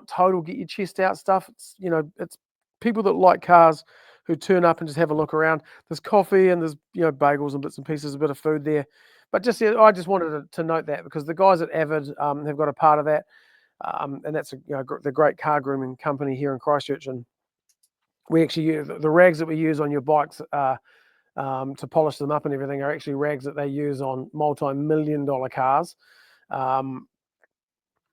total get your chest out stuff. It's people that like cars who turn up and just have a look around. There's coffee and there's bagels and bits and pieces, a bit of food there. But just I just wanted to note that because the guys at Avid have got a part of that, and that's the great car grooming company here in Christchurch. And we actually use the rags that we use on your bikes to polish them up and everything are actually rags that they use on multi-million-dollar cars. Um,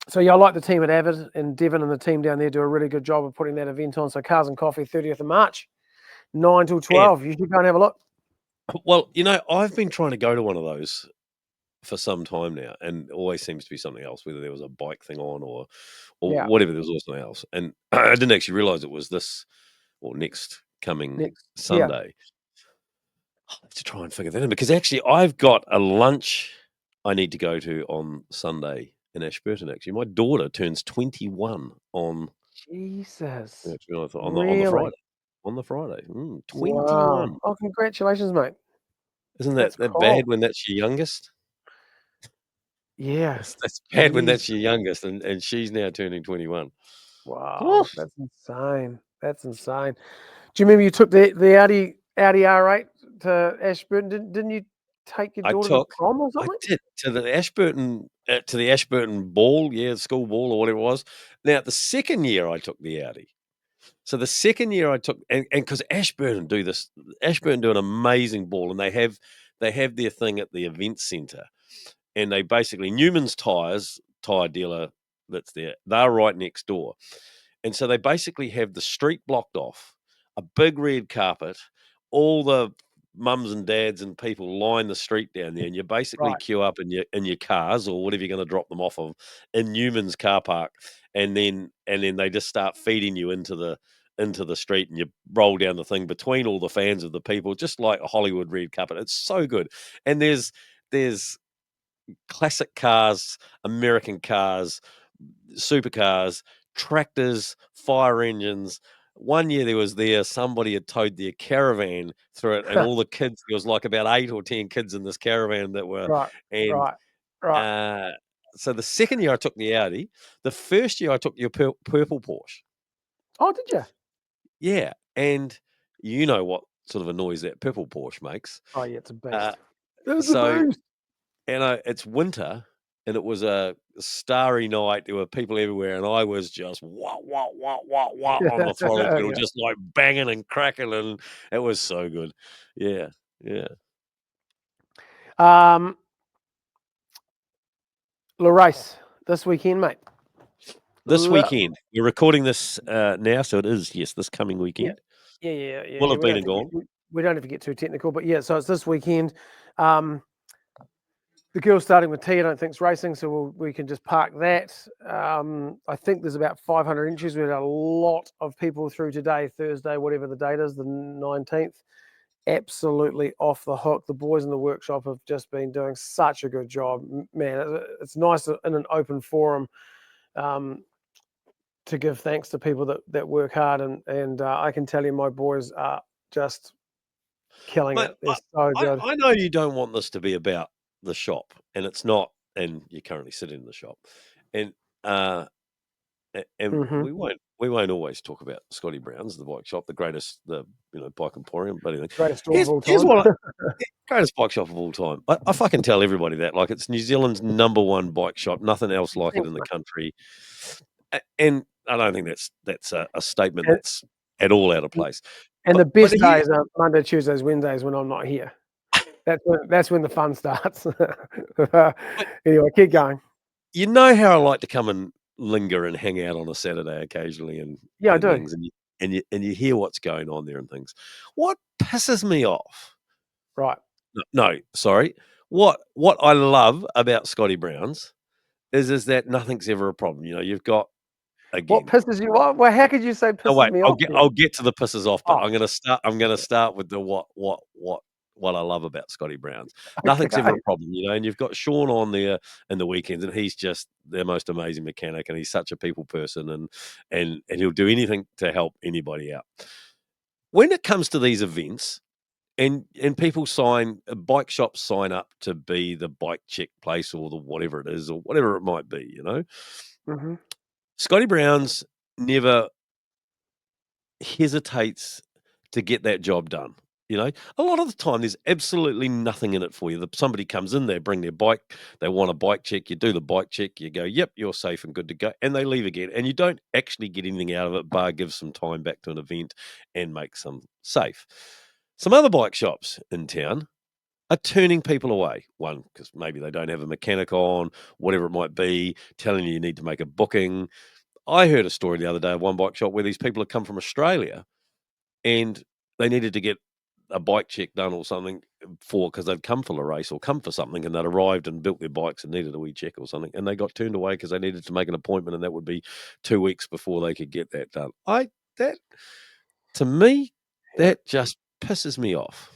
so yeah, I like the team at Avid, and Devon and the team down there do a really good job of putting that event on. So Cars and Coffee, 30th of March, 9 till And 12. You should go and have a look. well, I've been trying to go to one of those for some time now, and always seems to be something else, whether there was a bike thing on or Yeah, whatever, there was always something else. And I didn't actually realize it was this or next coming next. Yeah. Sunday. I'll have to try and figure that in because actually I've got a lunch I need to go to on Sunday in Ashburton. Actually, my daughter turns 21 on Jesus. actually on the Really? Friday. On the Friday, Wow. 21. Oh, congratulations, mate. Isn't That's that cool. bad when that's your youngest? Yeah. That's bad when Jeez. that's your youngest, and she's now turning 21. Wow, that's insane. That's insane. Do you remember you took the Audi R8 to Ashburton? Didn't you take your daughter to prom or I something? did to the Ashburton ball, school ball or whatever it was. Now the second year I took the Audi. So the second year I took, and because Ashburton do an amazing ball, and they have their thing at the event centre, and they basically Newman's tyre dealer that's there. They're right next door, and so they basically have the street blocked off, a big red carpet, all the mums and dads and people line the street down there, and you basically Right. queue up in your cars or whatever you're going to drop them off of in Newman's car park, and then they just start feeding you into the street, and you roll down the thing between all the fans of the people, just like a Hollywood red carpet. It's so good, and there's classic cars, American cars, supercars, tractors, fire engines. One year somebody had towed their caravan through it, and all the kids, there was like about 8 or 10 kids in this caravan that were, Right. and Right. so the second year I took the Audi. The first year I took your purple Porsche. Oh, did you? Yeah, and you know what sort of a noise that purple Porsche makes. Oh, yeah, it's a Uh, beast. It's a so beast. it's winter, and it was a starry night. There were people everywhere, and I was just wah on the throttle pedal, Yeah. just like banging and cracking, and it was so good. Yeah, yeah. La race this weekend, mate. This weekend. We're recording this now, so it is, yes, this coming Yeah. weekend. Yeah. Will have We been don't and gone. have to get too technical, but yeah, so it's this weekend. The girl starting with T, I don't think is racing, so we can just park that. I think there's about 500 entries. We had a lot of people through today, Thursday, whatever the date is, the 19th. Absolutely off the hook. The boys in the workshop have just been doing such a good job. Man, it's nice in an open forum to give thanks to people that work hard, and I can tell you my boys are just killing Mate, it. They're so good. I know you don't want this to be about the shop, and it's not, and you're currently sitting in the shop, and we won't always talk about Scotty Brown's, the bike shop, the greatest, bike emporium. But anyway, Greatest store of all here's time. what greatest bike shop of all time. I fucking tell everybody that, like, it's New Zealand's #1 bike shop. Nothing else like it in the country, and I don't think that's a statement that's at all out of place. And But, the best here, days are Monday, Tuesdays, Wednesdays when I'm not here. That's when the fun starts. Anyway, keep going. you know how I like to come and linger and hang out on a Saturday occasionally, and Yeah, I do. things, and you hear what's going on there and things. What pisses me off? Right. No, sorry. What I love about Scotty Brown's is that nothing's ever a problem. You've got, What again. pisses you off? Well, how could you say No, pisses wait. me off then? I'll get to the pisses off, but Oh, I'm gonna start with the what I love about Scotty Brown's. Nothing's ever okay. a problem, and you've got Sean on there in the weekends, and he's just their most amazing mechanic, and he's such a people person, and he'll do anything to help anybody out. When it comes to these events, and people bike shops sign up to be the bike check place or the whatever it is or whatever it might be, Mm-hmm. Scotty Brown's never hesitates to get that job done. A lot of the time there's absolutely nothing in it for you. Somebody comes in, they bring their bike, they want a bike check, you do the bike check, you go, yep, you're safe and good to go, and they leave again. And you don't actually get anything out of it, bar give some time back to an event and make some safe. Some other bike shops in town are turning people away. One, because maybe they don't have a mechanic on, whatever it might be, telling you need to make a booking. I heard a story the other day of one bike shop where these people had come from Australia and they needed to get a bike check done or something because they'd come for a race or come for something, and they'd arrived and built their bikes and needed a wee check or something, and they got turned away because they needed to make an appointment, and that would be 2 weeks before they could get that done. To me, that just pisses me off.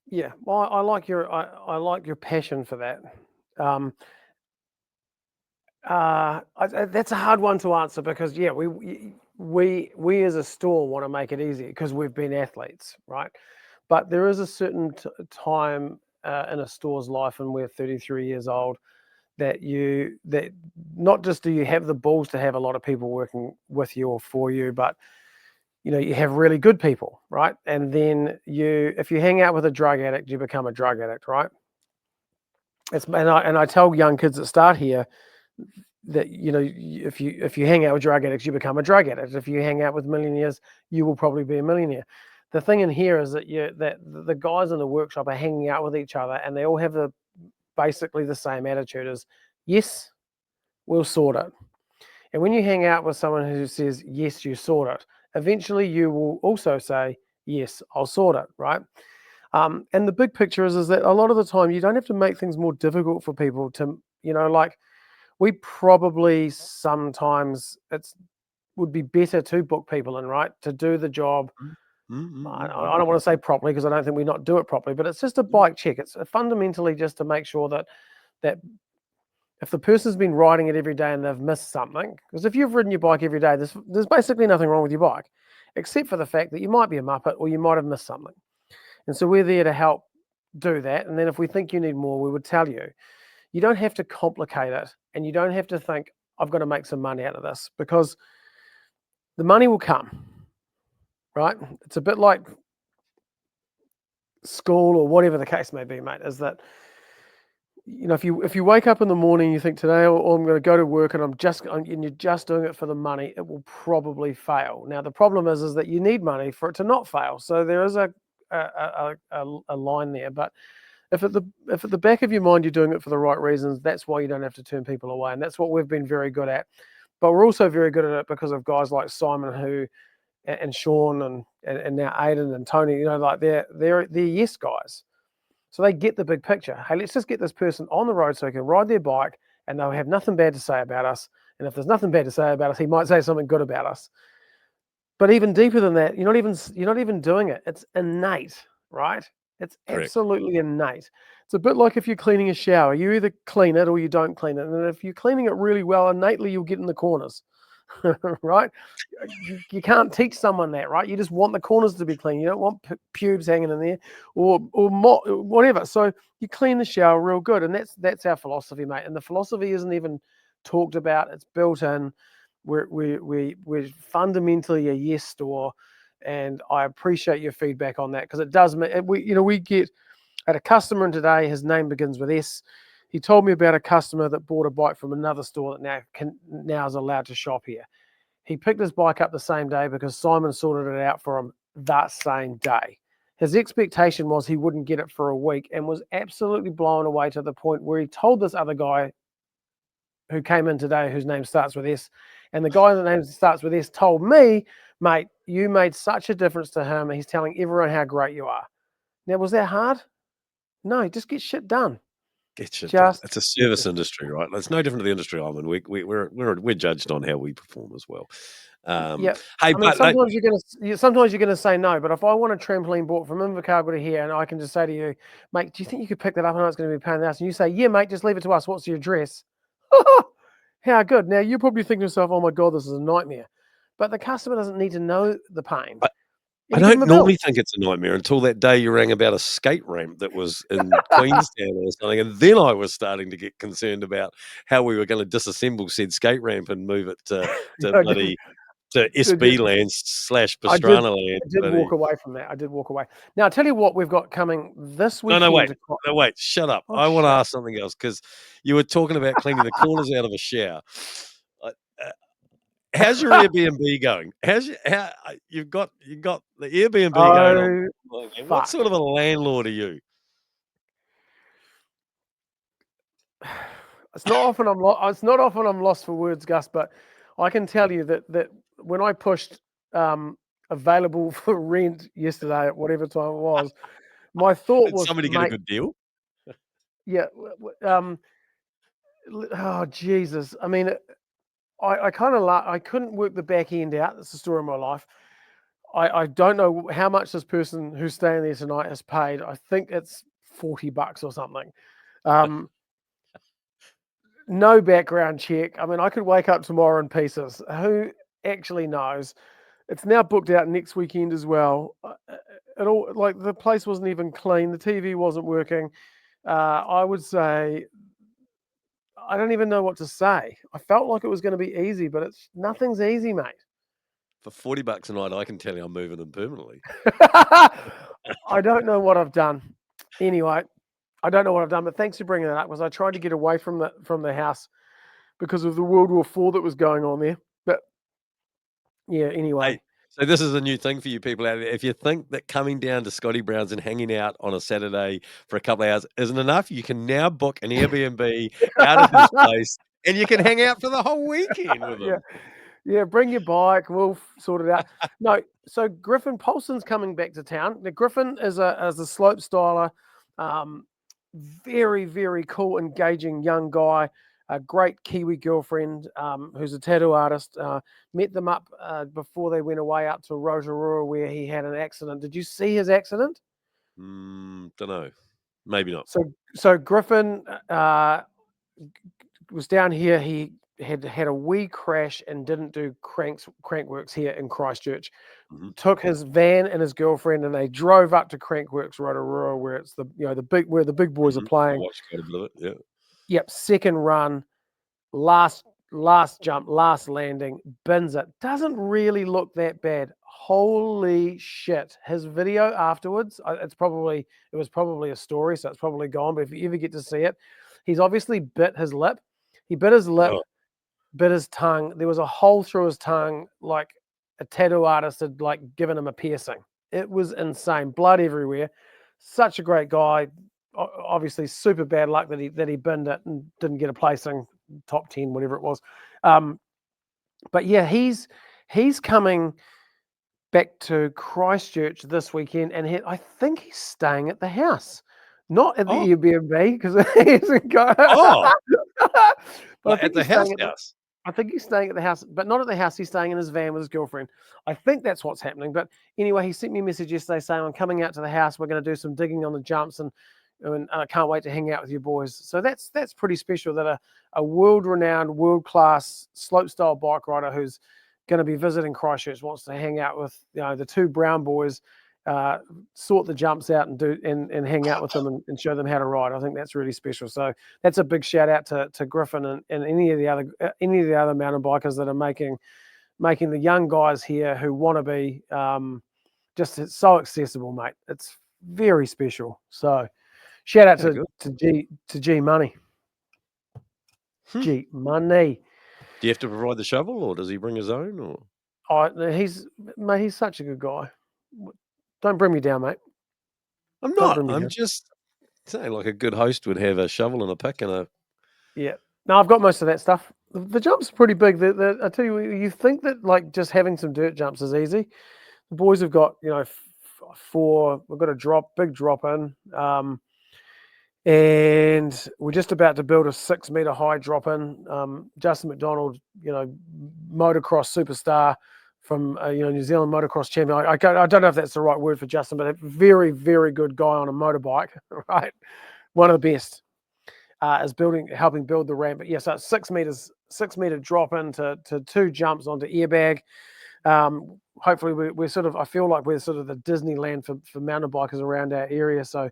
Yeah. Well, I like your passion for that. That's a hard one to answer because we as a store want to make it easy because we've been athletes, right? But there is a certain time in a store's life, and we're 33 years old, that not just do you have the balls to have a lot of people working with you or for you, but you have really good people, right? And then if you hang out with a drug addict, you become a drug addict, right? And I tell young kids that start here that if you hang out with drug addicts, you become a drug addict. If you hang out with millionaires, you will probably be a millionaire. The thing in here is that the guys in the workshop are hanging out with each other, and they all have basically the same attitude as, yes, we'll sort it. And when you hang out with someone who says, yes, you sort it, eventually you will also say, yes, I'll sort it, right? And the big picture is that a lot of the time you don't have to make things more difficult for people to, like we probably sometimes would be better to book people in, right? To do the job. I don't want to say properly because I don't think we not do it properly, but it's just a bike check. It's fundamentally just to make sure that if the person's been riding it every day and they've missed something, because if you've ridden your bike every day, there's basically nothing wrong with your bike, except for the fact that you might be a muppet or you might have missed something. And so we're there to help do that. And then if we think you need more, we would tell you. You don't have to complicate it, and you don't have to think, I've got to make some money out of this, because the money will come, right? It's a bit like school or whatever the case may be, mate, is that, if you wake up in the morning, you think today, I'm going to go to work and you're just doing it for the money, it will probably fail. Now, the problem is that you need money for it to not fail. So there is a line there, but if at the back of your mind you're doing it for the right reasons, that's why you don't have to turn people away, and that's what we've been very good at. But we're also very good at it because of guys like Simon and Sean and now Aidan and Tony. Like they're yes guys, so they get the big picture. Hey, let's just get this person on the road so he can ride their bike, and they'll have nothing bad to say about us. And if there's nothing bad to say about us, he might say something good about us. But even deeper than that, you're not even doing it. It's innate, right? It's absolutely innate. It's a bit like if you're cleaning a shower. You either clean it or you don't clean it. And if you're cleaning it really well, innately you'll get in the corners, right? You can't teach someone that, right? You just want the corners to be clean. You don't want pubes hanging in there or whatever. So you clean the shower real good. And that's our philosophy, mate. And the philosophy isn't even talked about. It's built in. We're fundamentally a yes store, and I appreciate your feedback on that, because it does. We get at a customer in today. His name begins with S. He told me about a customer that bought a bike from another store that now is allowed to shop here. He picked his bike up the same day because Simon sorted it out for him that same day. His expectation was he wouldn't get it for a week, and was absolutely blown away to the point where he told this other guy who came in today, whose name starts with S, and the guy that name starts with S told me, mate, you made such a difference to him. He's telling everyone how great you are. Now, was that hard? No, just get shit done. Get shit done. It's a service industry, right? It's no different to the industry I'm in. We're judged on how we perform as well. Yeah. Hey, sometimes you're gonna say no, but if I want a trampoline bought from Invercargill to here, and I can just say to you, mate, do you think you could pick that up? I know it's going to be a pain in the ass, and you say, yeah, mate, just leave it to us. What's your address? How good. Now, you probably think to yourself, oh my God, this is a nightmare. But the customer doesn't need to know the pain. I don't normally think it's a nightmare until that day you rang about a skate ramp that was in Queenstown or something. And then I was starting to get concerned about how we were going to disassemble said skate ramp and move it to SB land / Pastrana land. I did walk away from that. I did walk away. Now, I'll tell you what we've got coming this weekend. No, wait. Shut up. I want to ask something else, because you were talking about cleaning the corners out of a shower. How's your Airbnb going? You've got the Airbnb going on? What sort of a landlord are you? It's not often I'm lost for words, Gus, but I can tell you that when I pushed available for rent yesterday at whatever time it was, my thought was, somebody get a good deal? Yeah. Oh Jesus! I mean, I kind of I couldn't work the back end out. That's the story of my life. I don't know how much this person who's staying there tonight has paid. I think it's $40 or something. No background check. I mean, I could wake up tomorrow in pieces. Who actually knows? It's now booked out next weekend as well. Like the place wasn't even clean. The TV wasn't working. I would say I don't even know what to say. I felt like it was going to be easy, but nothing's easy, mate. For $40 a night, I can tell you I'm moving them permanently. I don't know what I've done. Anyway, I don't know what I've done, but thanks for bringing that up because I tried to get away from the house because of the World War IV that was going on there. But yeah, anyway. Hey, so this is a new thing for you people out there. If you think that coming down to Scotty Brown's and hanging out on a Saturday for a couple of hours isn't enough, you can now book an Airbnb out of his place, and you can hang out for the whole weekend with Yeah. him. Yeah, bring your bike. We'll sort it out. No, so Griffin Paulson's coming back to town. Now, Griffin is a slope styler, very, very cool, engaging young guy, a great Kiwi girlfriend who's a tattoo artist. Met them up before they went away out to Rotorua where he had an accident. Did you see his accident? Don't know. Maybe not. So Griffin was down here. He had a wee crash and didn't do crankworks here in Christchurch. Took his van and his girlfriend and they drove up to Crankworks Rotorua where it's the big boys are playing. I watched quite a bit of it. Yeah. Yep, second run, last jump, last landing, bins it. Doesn't really look that bad. Holy shit. His video afterwards, it was probably a story, so it's probably gone, but if you ever get to see it, he's obviously bit his lip. He bit his lip, bit his tongue. There was a hole through his tongue, like a tattoo artist had like given him a piercing. It was insane. Blood everywhere. Such a great guy. Obviously, super bad luck that he binned it and didn't get a placing, top 10, whatever it was. But yeah, he's coming back to Christchurch this weekend, and I think he's staying at the house, not at the Airbnb because he isn't going. But at the house. I think he's staying at the house, but not at the house. He's staying in his van with his girlfriend. I think that's what's happening. But anyway, he sent me a message yesterday saying, I'm coming out to the house. We're going to do some digging on the jumps and I can't wait to hang out with you boys. So that's pretty special that a world-renowned, world-class slope-style bike rider who's going to be visiting Christchurch wants to hang out with the two Brown boys, sort the jumps out and hang out with them and show them how to ride. I think that's really special. So that's a big shout out to Griffin and any of the other mountain bikers that are making the young guys here who want to be just so accessible, mate. It's very special. So shout out to G Money. G Money. Do you have to provide the shovel, or does he bring his own? Or he's such a good guy. Don't bring me down, mate. I'm not. I'm just saying, like a good host would have a shovel and a pick and a. Yeah. No, I've got most of that stuff. The jumps are pretty big. I tell you, you think that like just having some dirt jumps is easy. The boys have got 4. We've got a big drop in, and we're just about to build a 6-meter high drop in. Justin McDonald, motocross superstar from New Zealand motocross champion. I don't know if that's the right word for Justin, but a very, very good guy on a motorbike, right? One of the best. Is helping build the ramp. But yeah, so it's 6-meter drop into 2 jumps onto airbag. Hopefully we're sort of, I feel like we're sort of the Disneyland for mountain bikers around our area. So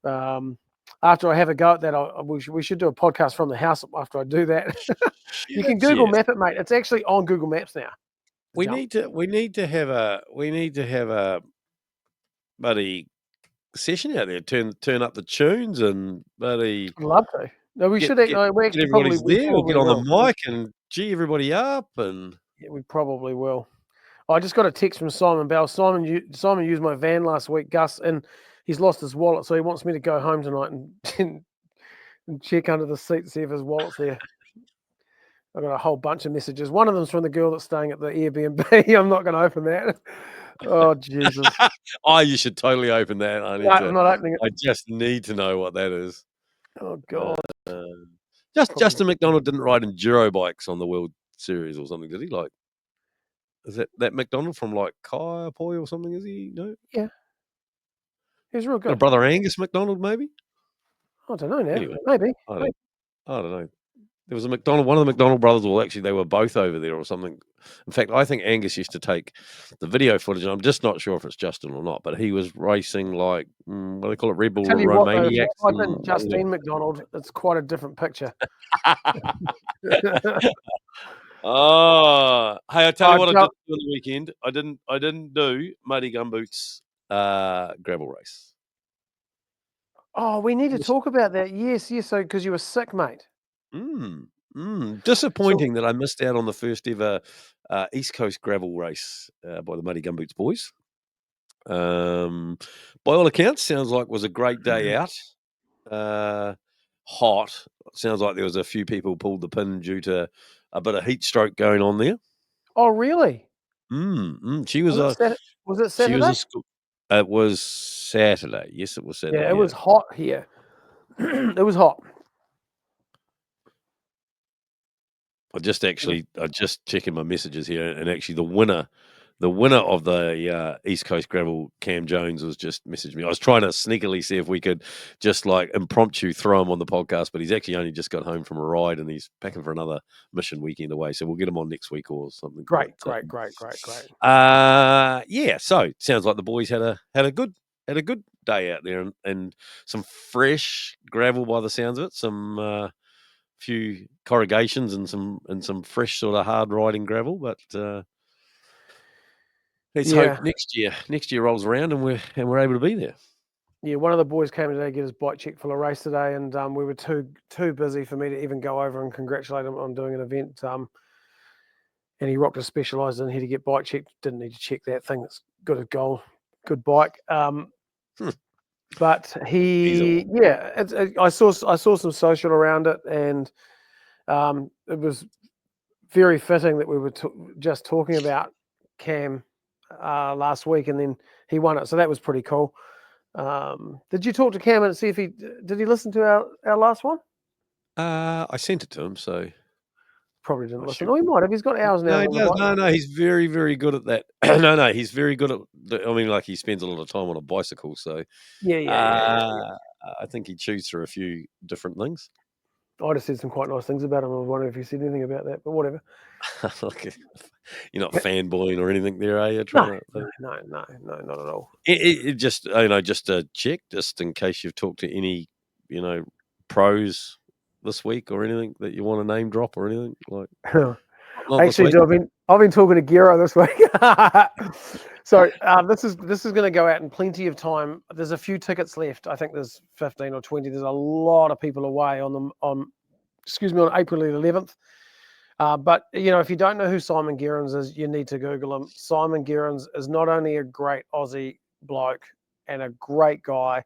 after I have a go at that, we should do a podcast from the house after I do that. You can Google Map it, mate. It's actually on Google Maps now. We need to have a buddy session out there. Turn up the tunes and buddy. I'd love to. No, we should. We actually everybody's probably, there. We'll get on the mic and gee everybody up and. Yeah, we probably will. I just got a text from Simon Bell. Simon used my van last week, Gus, and he's lost his wallet, so he wants me to go home tonight and check under the seat, see if his wallet's there. I've got a whole bunch of messages. One of them's from the girl that's staying at the Airbnb. I'm not going to open that. Oh, Jesus. You should totally open that. I'm not opening it. I just need to know what that is. Oh, God. Justin McDonald didn't ride in Gerro bikes on the World Series or something, did he? Like, is that McDonald from like Kaiapoi or something? Is he? No. Yeah. He's real good. Got a brother Angus McDonald, maybe. I don't know now. Anyway, maybe. I don't know. There was one of the McDonald brothers, or actually they were both over there or something. In fact, I think Angus used to take the video footage, and I'm just not sure if it's Justin or not, but he was racing like, what do they call it, Red Bull Tell you what, though, if you Romaniacs. type in Justine McDonald, it's quite a different picture. Oh, hey, I tell you what I did do on the weekend. I didn't do Muddy Gumboots gravel race. Oh, we need to talk about that. Yes. So because you were sick, mate. Disappointing that I missed out on the first ever East Coast gravel race by the Muddy Gumboots boys. By all accounts, sounds like it was a great day out. Hot. Sounds like there was a few people pulled the pin due to a bit of heat stroke going on there. Oh, really? She was Was it Saturday? She was it was Saturday. Yes, it was Saturday. Yeah, it was hot here. It was hot. I just checking my messages here, and actually the winner of the East Coast Gravel, Cam Jones, was just messaged me. I was trying to sneakily see if we could just like impromptu throw him on the podcast, but he's actually only just got home from a ride and he's packing for another mission weekend away. So we'll get him on next week or something. Great. Yeah. So sounds like the boys had a good day out there, and some fresh gravel by the sounds of it. Some few corrugations and some fresh sort of hard riding gravel, but let's hope next year rolls around and we're able to be there. Yeah, one of the boys came today to get his bike checked for a race today, and we were too busy for me to even go over and congratulate him on doing an event. And he rocked a Specialized in here to get bike checked. Didn't need to check that thing. It's good as gold. Good bike. But I saw some social around it, and it was very fitting that we were just talking about Cam last week, and then he won it. So that was pretty cool. Did you talk to Cam and see if did he listen to our last one? I sent it to him, so probably didn't listen. Oh, he might have. He's got hours now. No, he's very, very good at that. no, he's very good at. I mean, like he spends a lot of time on a bicycle, so yeah. I think he chews through a few different things. I just said some quite nice things about him. I was wondering if you said anything about that, but whatever. You're not fanboying or anything there, are you? No, not at all. It just, just a check, just in case you've talked to any, pros this week or anything that you want to name drop or anything like. Actually, I've been talking to Gerro this week. So this is going to go out in plenty of time. There's a few tickets left. I think there's 15 or 20. There's a lot of people away on April the 11th. But if you don't know who Simon Gerrans is, you need to Google him. Simon Gerrans is not only a great Aussie bloke and a great guy.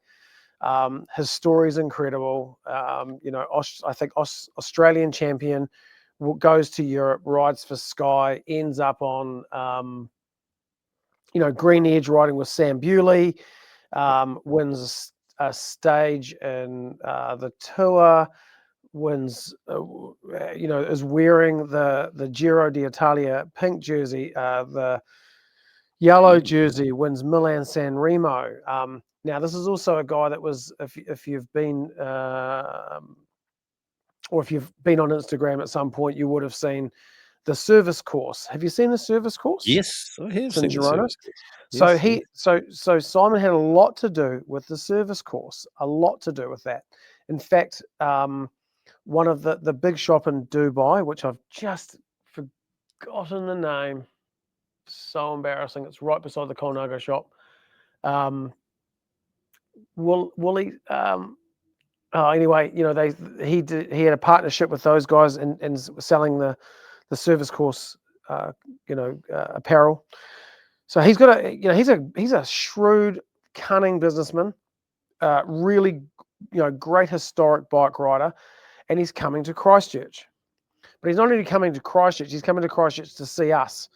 His story is incredible. I think Australian champion, goes to Europe, rides for Sky, ends up on Green Edge riding with Sam Bewley, wins a stage in the tour, wins is wearing the Giro d'Italia pink jersey, the yellow jersey, wins Milan San Remo. Now this is also a guy that was, if you've been or if you've been on Instagram at some point, you would have seen the service course. Have you seen the service course? Yes, I have seen the service course. So Simon had a lot to do with the service course, a lot to do with that. In fact, one of the big shop in Dubai, which I've just forgotten the name, so embarrassing. It's right beside the Colnago shop. Wooly. Anyway, he had a partnership with those guys in selling the service course, apparel. So he's got he's a shrewd, cunning businessman, really, great historic bike rider, and he's coming to Christchurch. But he's not only coming to Christchurch; he's coming to Christchurch to see us.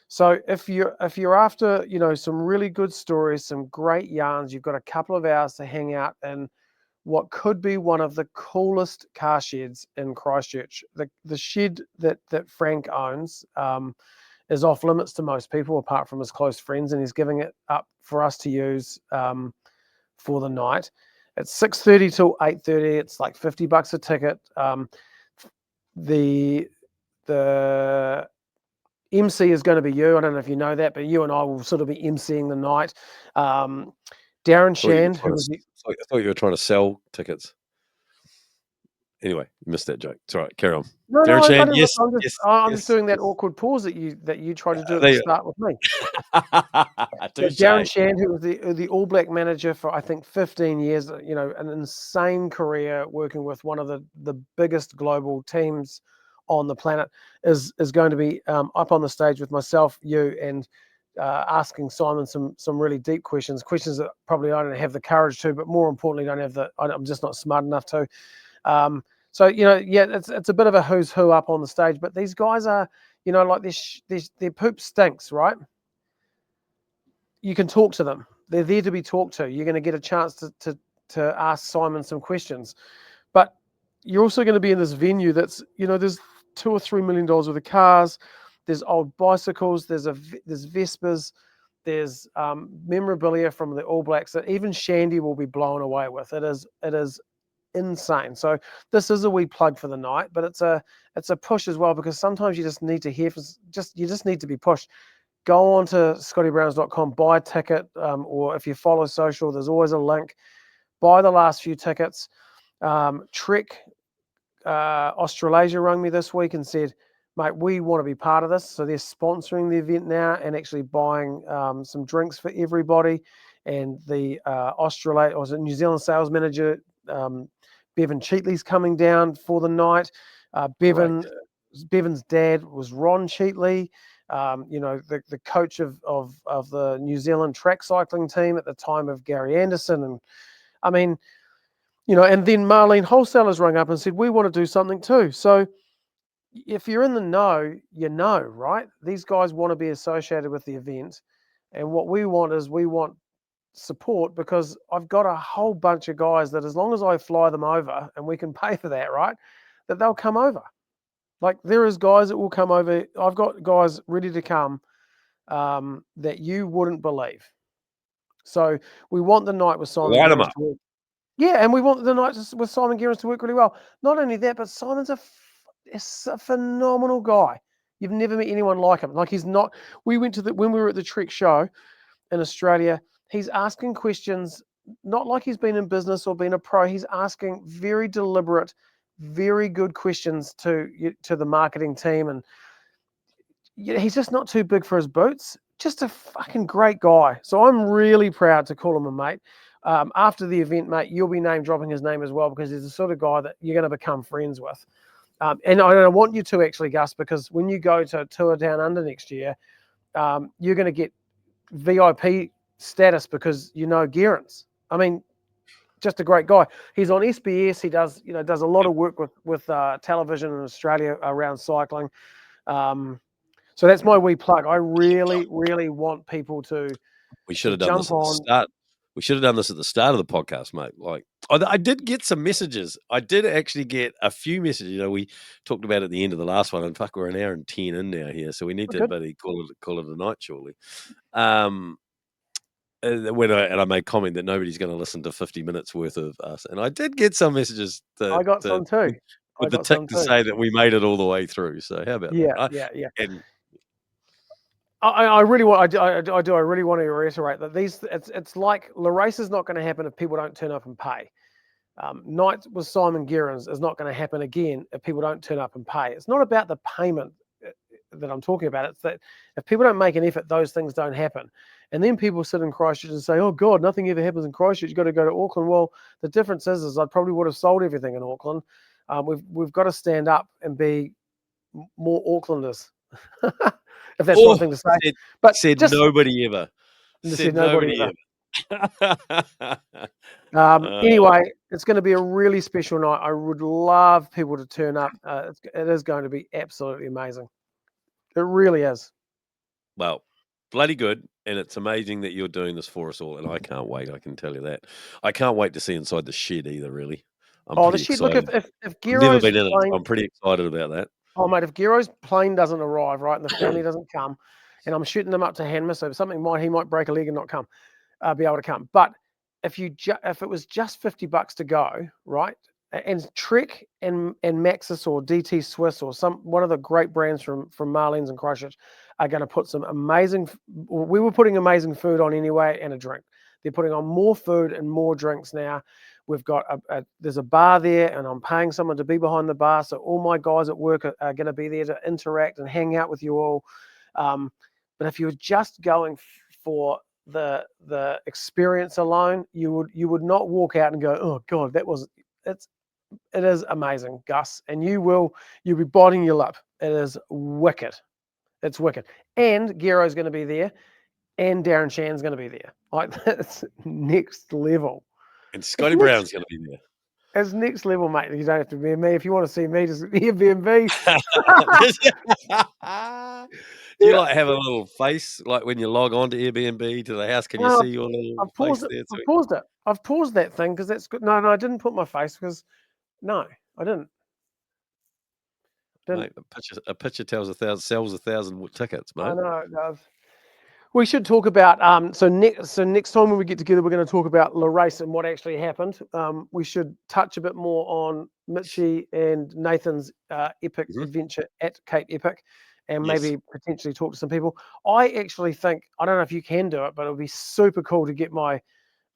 So if you're after some really good stories, some great yarns, you've got a couple of hours to hang out in what could be one of the coolest car sheds in Christchurch. The shed that Frank owns is off limits to most people, apart from his close friends, and he's giving it up for us to use for the night. It's 6:30 till 8:30. It's like $50 a ticket. the MC is going to be you. I don't know if you know that, but you and I will sort of be emceeing the night. Darren Shand, who was I thought you were trying to sell tickets. Anyway, missed that joke. It's all right. Carry on. No, Darren Shand, I'm just doing that yes. awkward pause that you tried to do at the start with me. Darren Shand, who was the All Black manager for I think 15 years, an insane career working with one of the biggest global teams on the planet, is going to be up on the stage with myself, you, and asking Simon some really deep questions that probably I don't have the courage to, but more importantly, I'm just not smart enough to. So it's a bit of a who's who up on the stage, but these guys are, like their poop stinks, right? You can talk to them. They're there to be talked to. You're going to get a chance to ask Simon some questions, but you're also going to be in this venue that's, there's $2 or $3 million worth of cars. There's old bicycles. There's Vespers. There's memorabilia from the All Blacks that even Shandy will be blown away with. It is insane. So this is a wee plug for the night, but it's a push as well, because sometimes you just need to hear you just need to be pushed. Go on to scottybrowns.com, buy a ticket, or if you follow social, there's always a link. Buy the last few tickets. Trek Australasia rung me this week and said, mate, we want to be part of this. So they're sponsoring the event now and actually buying some drinks for everybody. And the New Zealand sales manager, Bevan Cheatley's coming down for the night. Bevan's dad was Ron Cheatley, the coach of the New Zealand track cycling team at the time of Gary Anderson. And I mean, and then Marlene Wholesalers rang up and said, we want to do something too. So if you're in the know, right? These guys want to be associated with the event. And what we want is support, because I've got a whole bunch of guys that as long as I fly them over, and we can pay for that, right, that they'll come over. Like there is guys that will come over. I've got guys ready to come that you wouldn't believe. So we want the night with Simon Gerrans to work. Yeah, and we want the night with Simon Gerrans to work really well. Not only that, but Simon's a phenomenal guy. You've never met anyone like him. Like he's not. We went to when we were at the Trek show in Australia. He's asking questions, not like he's been in business or been a pro. He's asking very deliberate, very good questions to the marketing team, and he's just not too big for his boots. Just a fucking great guy. So I'm really proud to call him a mate. After the event, mate, you'll be name dropping his name as well, because he's the sort of guy that you're going to become friends with. And I want you to actually, Gus, because when you go to tour down under next year, you're going to get VIP status because Gerrans. I mean, just a great guy. He's on SBS. He does a lot of work with television in Australia around cycling. So that's my wee plug. I really, really want people to. We should have done this at the start. We should have done this at the start of the podcast, mate. Like, I did get some messages. I did actually get a few messages. We talked about it at the end of the last one, and fuck, we're an hour and 10 in now here, so we need to call it a night, surely. When I made comment that nobody's going to listen to 50 minutes worth of us, and I did get some messages. I got some too. With the tick to say that we made it all the way through. So how about that? Yeah. And I really want. I do. I really want to reiterate that it's like the race is not going to happen if people don't turn up and pay. Night with Simon Gerrans is not going to happen again if people don't turn up and pay. It's not about the payment that I'm talking about. It's that if people don't make an effort, those things don't happen. And then people sit in Christchurch and say, "Oh God, nothing ever happens in Christchurch. You've got to go to Auckland." Well, the difference is I probably would have sold everything in Auckland. We've got to stand up and be more Aucklanders. If that's one thing to say. But said nobody ever. Said nobody ever. Anyway, it's going to be a really special night. I would love people to turn up. It is going to be absolutely amazing. It really is. Well, bloody good. And it's amazing that you're doing this for us all. And I can't wait. I can tell you that. I can't wait to see inside the shed either, really. The shed. Excited. Look, if Gerro's never been in it, so I'm pretty excited about that. Oh, mate, if Gerro's plane doesn't arrive, right, and the family doesn't come, and I'm shooting them up to Hanmer, so he might break a leg and not be able to come. But if it was just $50 to go, right, and Trek and Maxis or DT Swiss or one of the great brands from Marlene's and Christchurch are going to put some amazing. We were putting amazing food on anyway, and a drink. They're putting on more food and more drinks now. We've got there's a bar there, and I'm paying someone to be behind the bar, so all my guys at work are going to be there to interact and hang out with you all. But if you're just going for the experience alone, you would not walk out and go, oh God, it is amazing, Gus, and you'll be biting your lip. It is wicked. It's wicked. And Gerro's going to be there, and Darren Shan's going to be there. Like, that's next level. And Scotty Brown's going to be there. It's next level, mate. You don't have to be me. If you want to see me, just Airbnb. Do you like have a little face, like when you log on to Airbnb to the house? Can you see your little face there? I've paused it. I've paused that thing because that's good. No, I didn't put my face because no, I didn't. Mate, a picture sells 1,000 tickets, mate. I know it does. We should talk about so next time when we get together, we're going to talk about La Race and what actually happened. We should touch a bit more on Mitchie and Nathan's epic adventure at Cape Epic, and maybe potentially talk to some people. I actually think, I don't know if you can do it, but it would be super cool to get my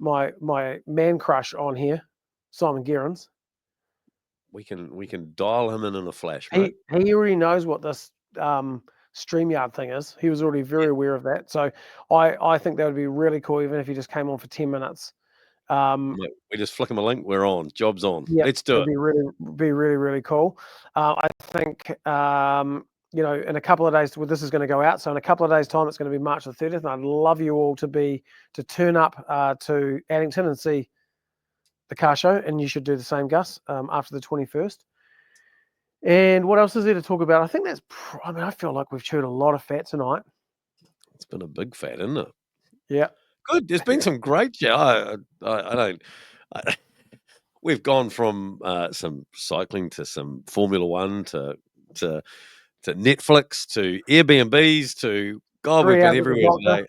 man crush on here, Simon Gerrans. We can dial him in a flash, mate. He already knows what this StreamYard thing is. He was already very aware of that. So I think that would be really cool, even if he just came on for 10 minutes. We just flick him a link. We're on. Job's on. Yeah, let's do it. Be really cool. I think in a couple of days, this is going to go out. So in a couple of days' time, it's going to be March the 30th. And I'd love you all to turn up to Addington and see the car show. And you should do the same, Gus, after the 21st. And what else is there to talk about? I think I feel like we've chewed a lot of fat tonight. It's been a big fat, isn't it? Yeah. Good. There's been some great show. We've gone from some cycling to some Formula One to Netflix to Airbnbs to God, we've been everywhere today.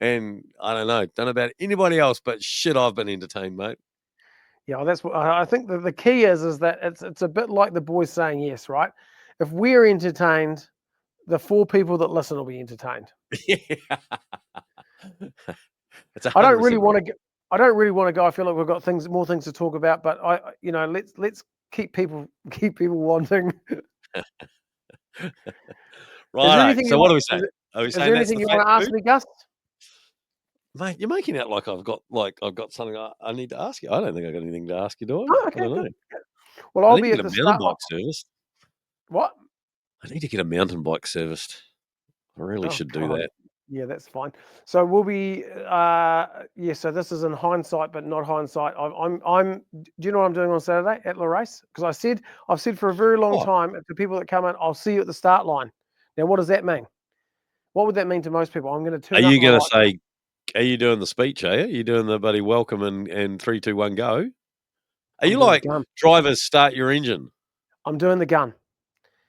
And I don't know about anybody else, but shit, I've been entertained, mate. Yeah, that's what I think. The key is that it's a bit like the boys saying yes, right? If we're entertained, the 4 people that listen will be entertained. I don't really want to go. I feel like we've got more things to talk about, but let's keep people wanting. Right. So what do we say? Is there anything you want to ask me, Gus? Mate, you're making out like I've got something I need to ask you. I don't think I've got anything to ask you, do I? Oh, okay, I don't know. Well, I'll be at the mountain bike serviced. What? I need to get a mountain bike serviced. I really should do that. Yeah, that's fine. So we'll be so this is in hindsight, but not hindsight. I'm do you know what I'm doing on Saturday at La Race? Because I've said for a very long time to people that come in, I'll see you at the start line. Now, what does that mean? What would that mean to most people? I'm going to turn up. Are you going to say, are you doing the speech, are you? Are you doing the buddy welcome and 3, 2, 1, go? Are you like drivers start your engine? I'm doing the gun.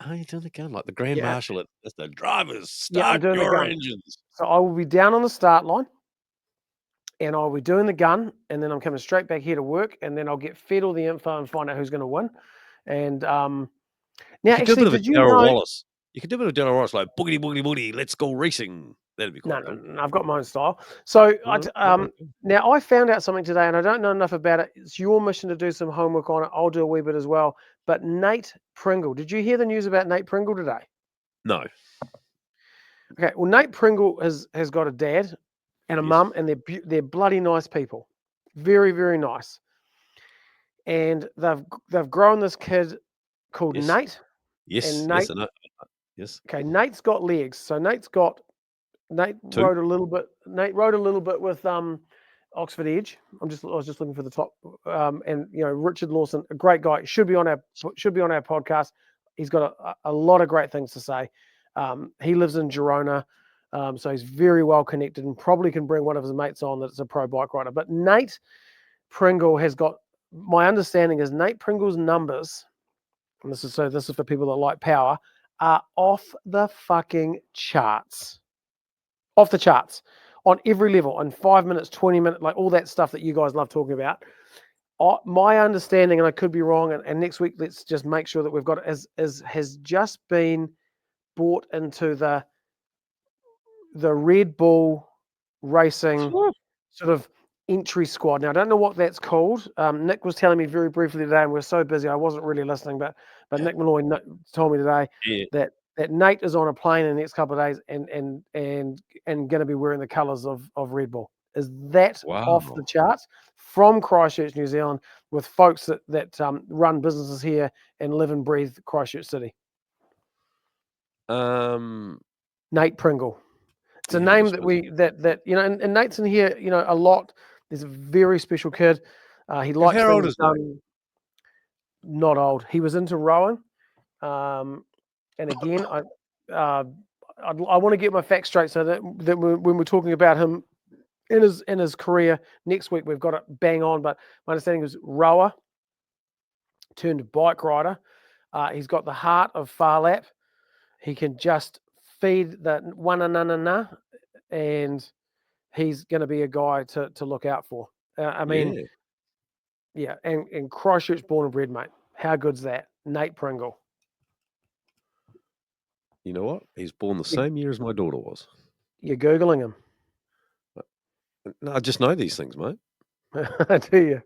Oh, you're doing the gun, like the Grand Marshal at the drivers start your engines. So I will be down on the start line and I'll be doing the gun, and then I'm coming straight back here to work, and then I'll get fed all the info and find out who's going to win. And now, actually, did you know... Wallace? You could do a bit of Darryl Wallace, like boogity, boogity, boogity, let's go racing. That'd be cool. No, I've got my own style. So now I found out something today, and I don't know enough about it. It's your mission to do some homework on it. I'll do a wee bit as well. But Nate Pringle, did you hear the news about Nate Pringle today? No. Okay, well, Nate Pringle has got a dad and a mum, and they're bloody nice people, very, very nice. And they've grown this kid called Nate. Yes. And Nate, yes. Okay, Nate's got legs. So Nate rode a little bit. Nate rode a little bit with Oxford Edge. I was just looking for the top. And Richard Lawson, a great guy, should be on our podcast. He's got a lot of great things to say. He lives in Gerona, so he's very well connected and probably can bring one of his mates on that's a pro bike rider. But Nate Pringle has got, my understanding is Nate Pringle's numbers, and this is for people that like power, are off the fucking charts. Off the charts on every level, in 5 minutes, 20 minutes, like all that stuff that you guys love talking about. my understanding, and I could be wrong, and next week let's just make sure that we've got it, has just been bought into the Red Bull Racing sort of entry squad. Now I don't know what that's called. Nick was telling me very briefly today, and we're so busy I wasn't really listening. But Nick Malloy told me today that Nate is on a plane in the next couple of days and going to be wearing the colours of Red Bull. Is that off the charts from Christchurch, New Zealand, with folks that run businesses here and live and breathe Christchurch City? Nate Pringle. It's a name that and Nate's in here, a lot. He's a very special kid. He likes how old things is Nate? Not old. He was into rowing. And again, I want to get my facts straight so that when we're talking about him in his career next week, we've got it bang on. But my understanding is rower turned bike rider. He's got the heart of Far Lap. He can just feed the na, and he's going to be a guy to look out for. Yeah, and Christchurch born and bred, mate. How good's that? Nate Pringle. You know what? He's born the same year as my daughter was. You're Googling him. No, I just know these things, mate. Do you?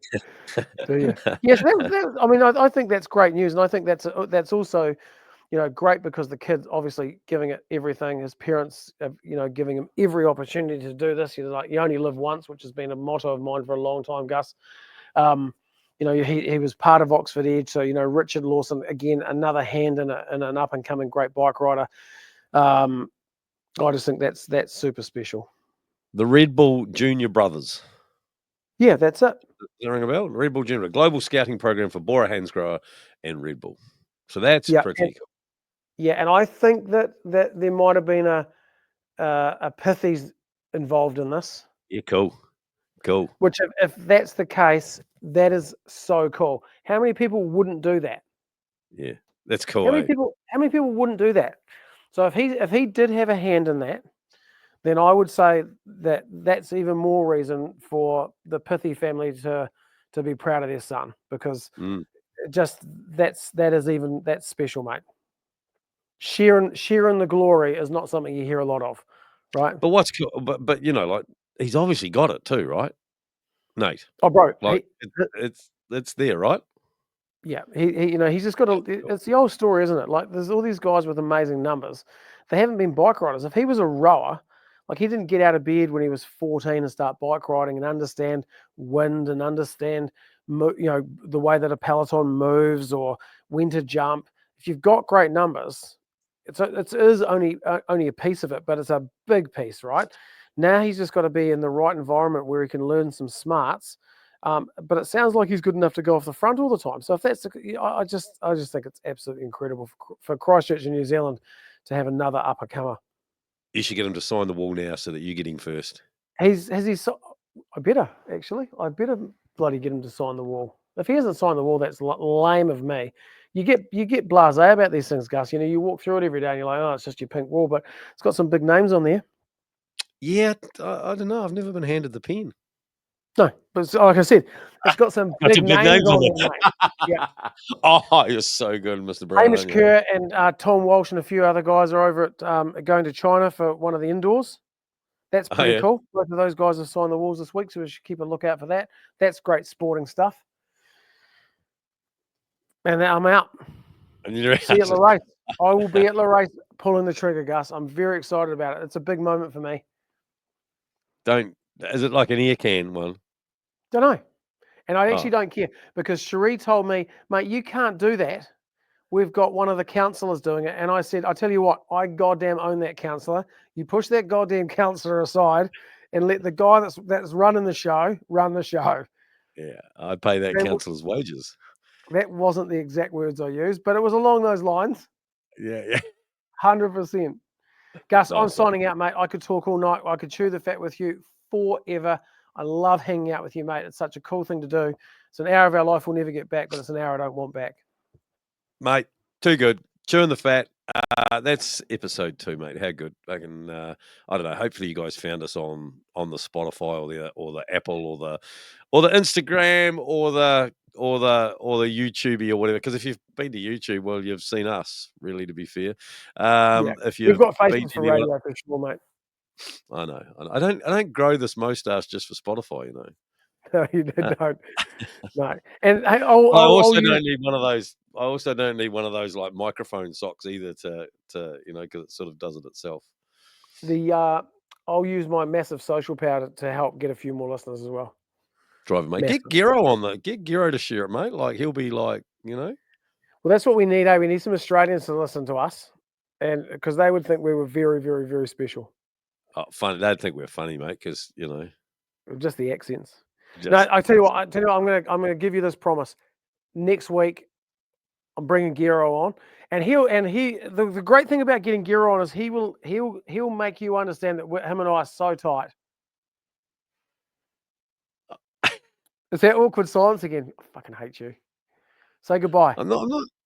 Do you? Yes. I mean, I think that's great news, and I think that's also, great because the kid's obviously giving it everything. His parents, giving him every opportunity to do this. You only live once, which has been a motto of mine for a long time, Gus. He was part of Oxford Edge, so Richard Lawson, again, another hand in an up and coming great bike rider. I just think that's super special. The Red Bull Junior Brothers. Yeah, that's it. Does that ring a bell? Red Bull Junior, global scouting program for Bora Hansgrohe and Red Bull. So that's pretty cool. Yeah, and I think that there might have been a Pithies involved in this. Yeah, cool. Which, if that's the case, that is so cool. How many people wouldn't do that? Yeah, that's cool. How many people wouldn't do that? So if he did have a hand in that, then I would say that's even more reason for the Pithy family to be proud of their son, because that's special, mate. Sharing the glory is not something you hear a lot of, right? But what's cool, but he's obviously got it too, right, Nate? Oh, bro, it's there, right? Yeah, he's just got it's the old story, isn't it? Like, there's all these guys with amazing numbers. They haven't been bike riders. If he was a rower, like, he didn't get out of bed when he was 14 and start bike riding and understand wind and understand, the way that a peloton moves or when to jump. If you've got great numbers, it is only a piece of it, but it's a big piece, right? Now he's just got to be in the right environment where he can learn some smarts. But it sounds like he's good enough to go off the front all the time. So if that's, I just think it's absolutely incredible for Christchurch in New Zealand to have another upper comer. You should get him to sign the wall now so that you get him first. I better bloody get him to sign the wall. If he hasn't signed the wall, that's lame of me. You get blasé about these things, Gus. You walk through it every day and you're like, oh, it's just your pink wall, but it's got some big names on there. Yeah, I don't know. I've never been handed the pen. No, but like I said, it's got some big names on it, mate. Yeah. Oh, you're so good, Mr. Brown. Hamish Kerr and Tom Walsh and a few other guys are over at going to China for one of the indoors. That's pretty cool. Both of those guys have signed the walls this week, so we should keep a lookout for that. That's great sporting stuff. And I'm out. And you're See you at the race. I will be at the race pulling the trigger, Gus. I'm very excited about it. It's a big moment for me. Is it like an ear can one? Don't know. And I actually don't care, because Cherie told me, mate, you can't do that. We've got one of the counsellors doing it. And I said, I tell you what, I goddamn own that counsellor. You push that goddamn counsellor aside and let the guy that's running the show run the show. Yeah, I pay that counsellor's wages. That wasn't the exact words I used, but it was along those lines. Yeah. 100%. Gus, Nice. I'm signing out, mate. I could talk all night. I could chew the fat with you forever. I love hanging out with you, mate. It's such a cool thing to do. It's an hour of our life we'll never get back, but it's an hour I don't want back. Mate, too good. chewing the fat. That's episode 2, mate. How good? I can. I don't know. Hopefully, you guys found us on the Spotify or the Apple or the Instagram or the YouTube or whatever. Because if you've been to YouTube, well, you've seen us. Really, to be fair, Yeah, if we've you've got been faces to for any of radio for sure, mate. I know. I don't grow this mustache just for Spotify, you know. No, you Uh, don't. No, and hey, I I'll also use don't need one of those. I also don't need one of those like microphone socks either to because it sort of does it itself. I'll use my massive social power to help get a few more listeners as well. Driver, mate. Massive. Get Gerro to share it, mate. Like he'll be like, Well, that's what we need, eh? We need some Australians to listen to us, and because they would think we were very, very, very special. Oh, funny. They'd think we're funny, mate, because Just the accents. No, just I tell you what. I'm gonna give you this promise. Next week, I'm bringing Gerro on, and the great thing about getting Gerro on is he'll make you understand that him and I are so tight. Is that awkward silence again? I fucking hate you. Say goodbye.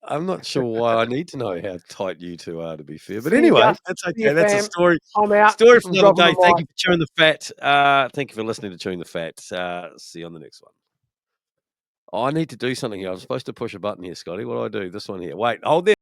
I'm not sure why I need to know how tight you two are, to be fair. But See you, anyway, Gus. that's See you, okay. That's a fam. story. I'm out. Story for I'm another dropping day. the Thank mic. you for chewing the fat. Thank you for listening to Chewing the Fat. See you on the next one. Oh, I need to do something here. I'm supposed to push a button here, Scotty. What do I do? This one here. Wait, hold there.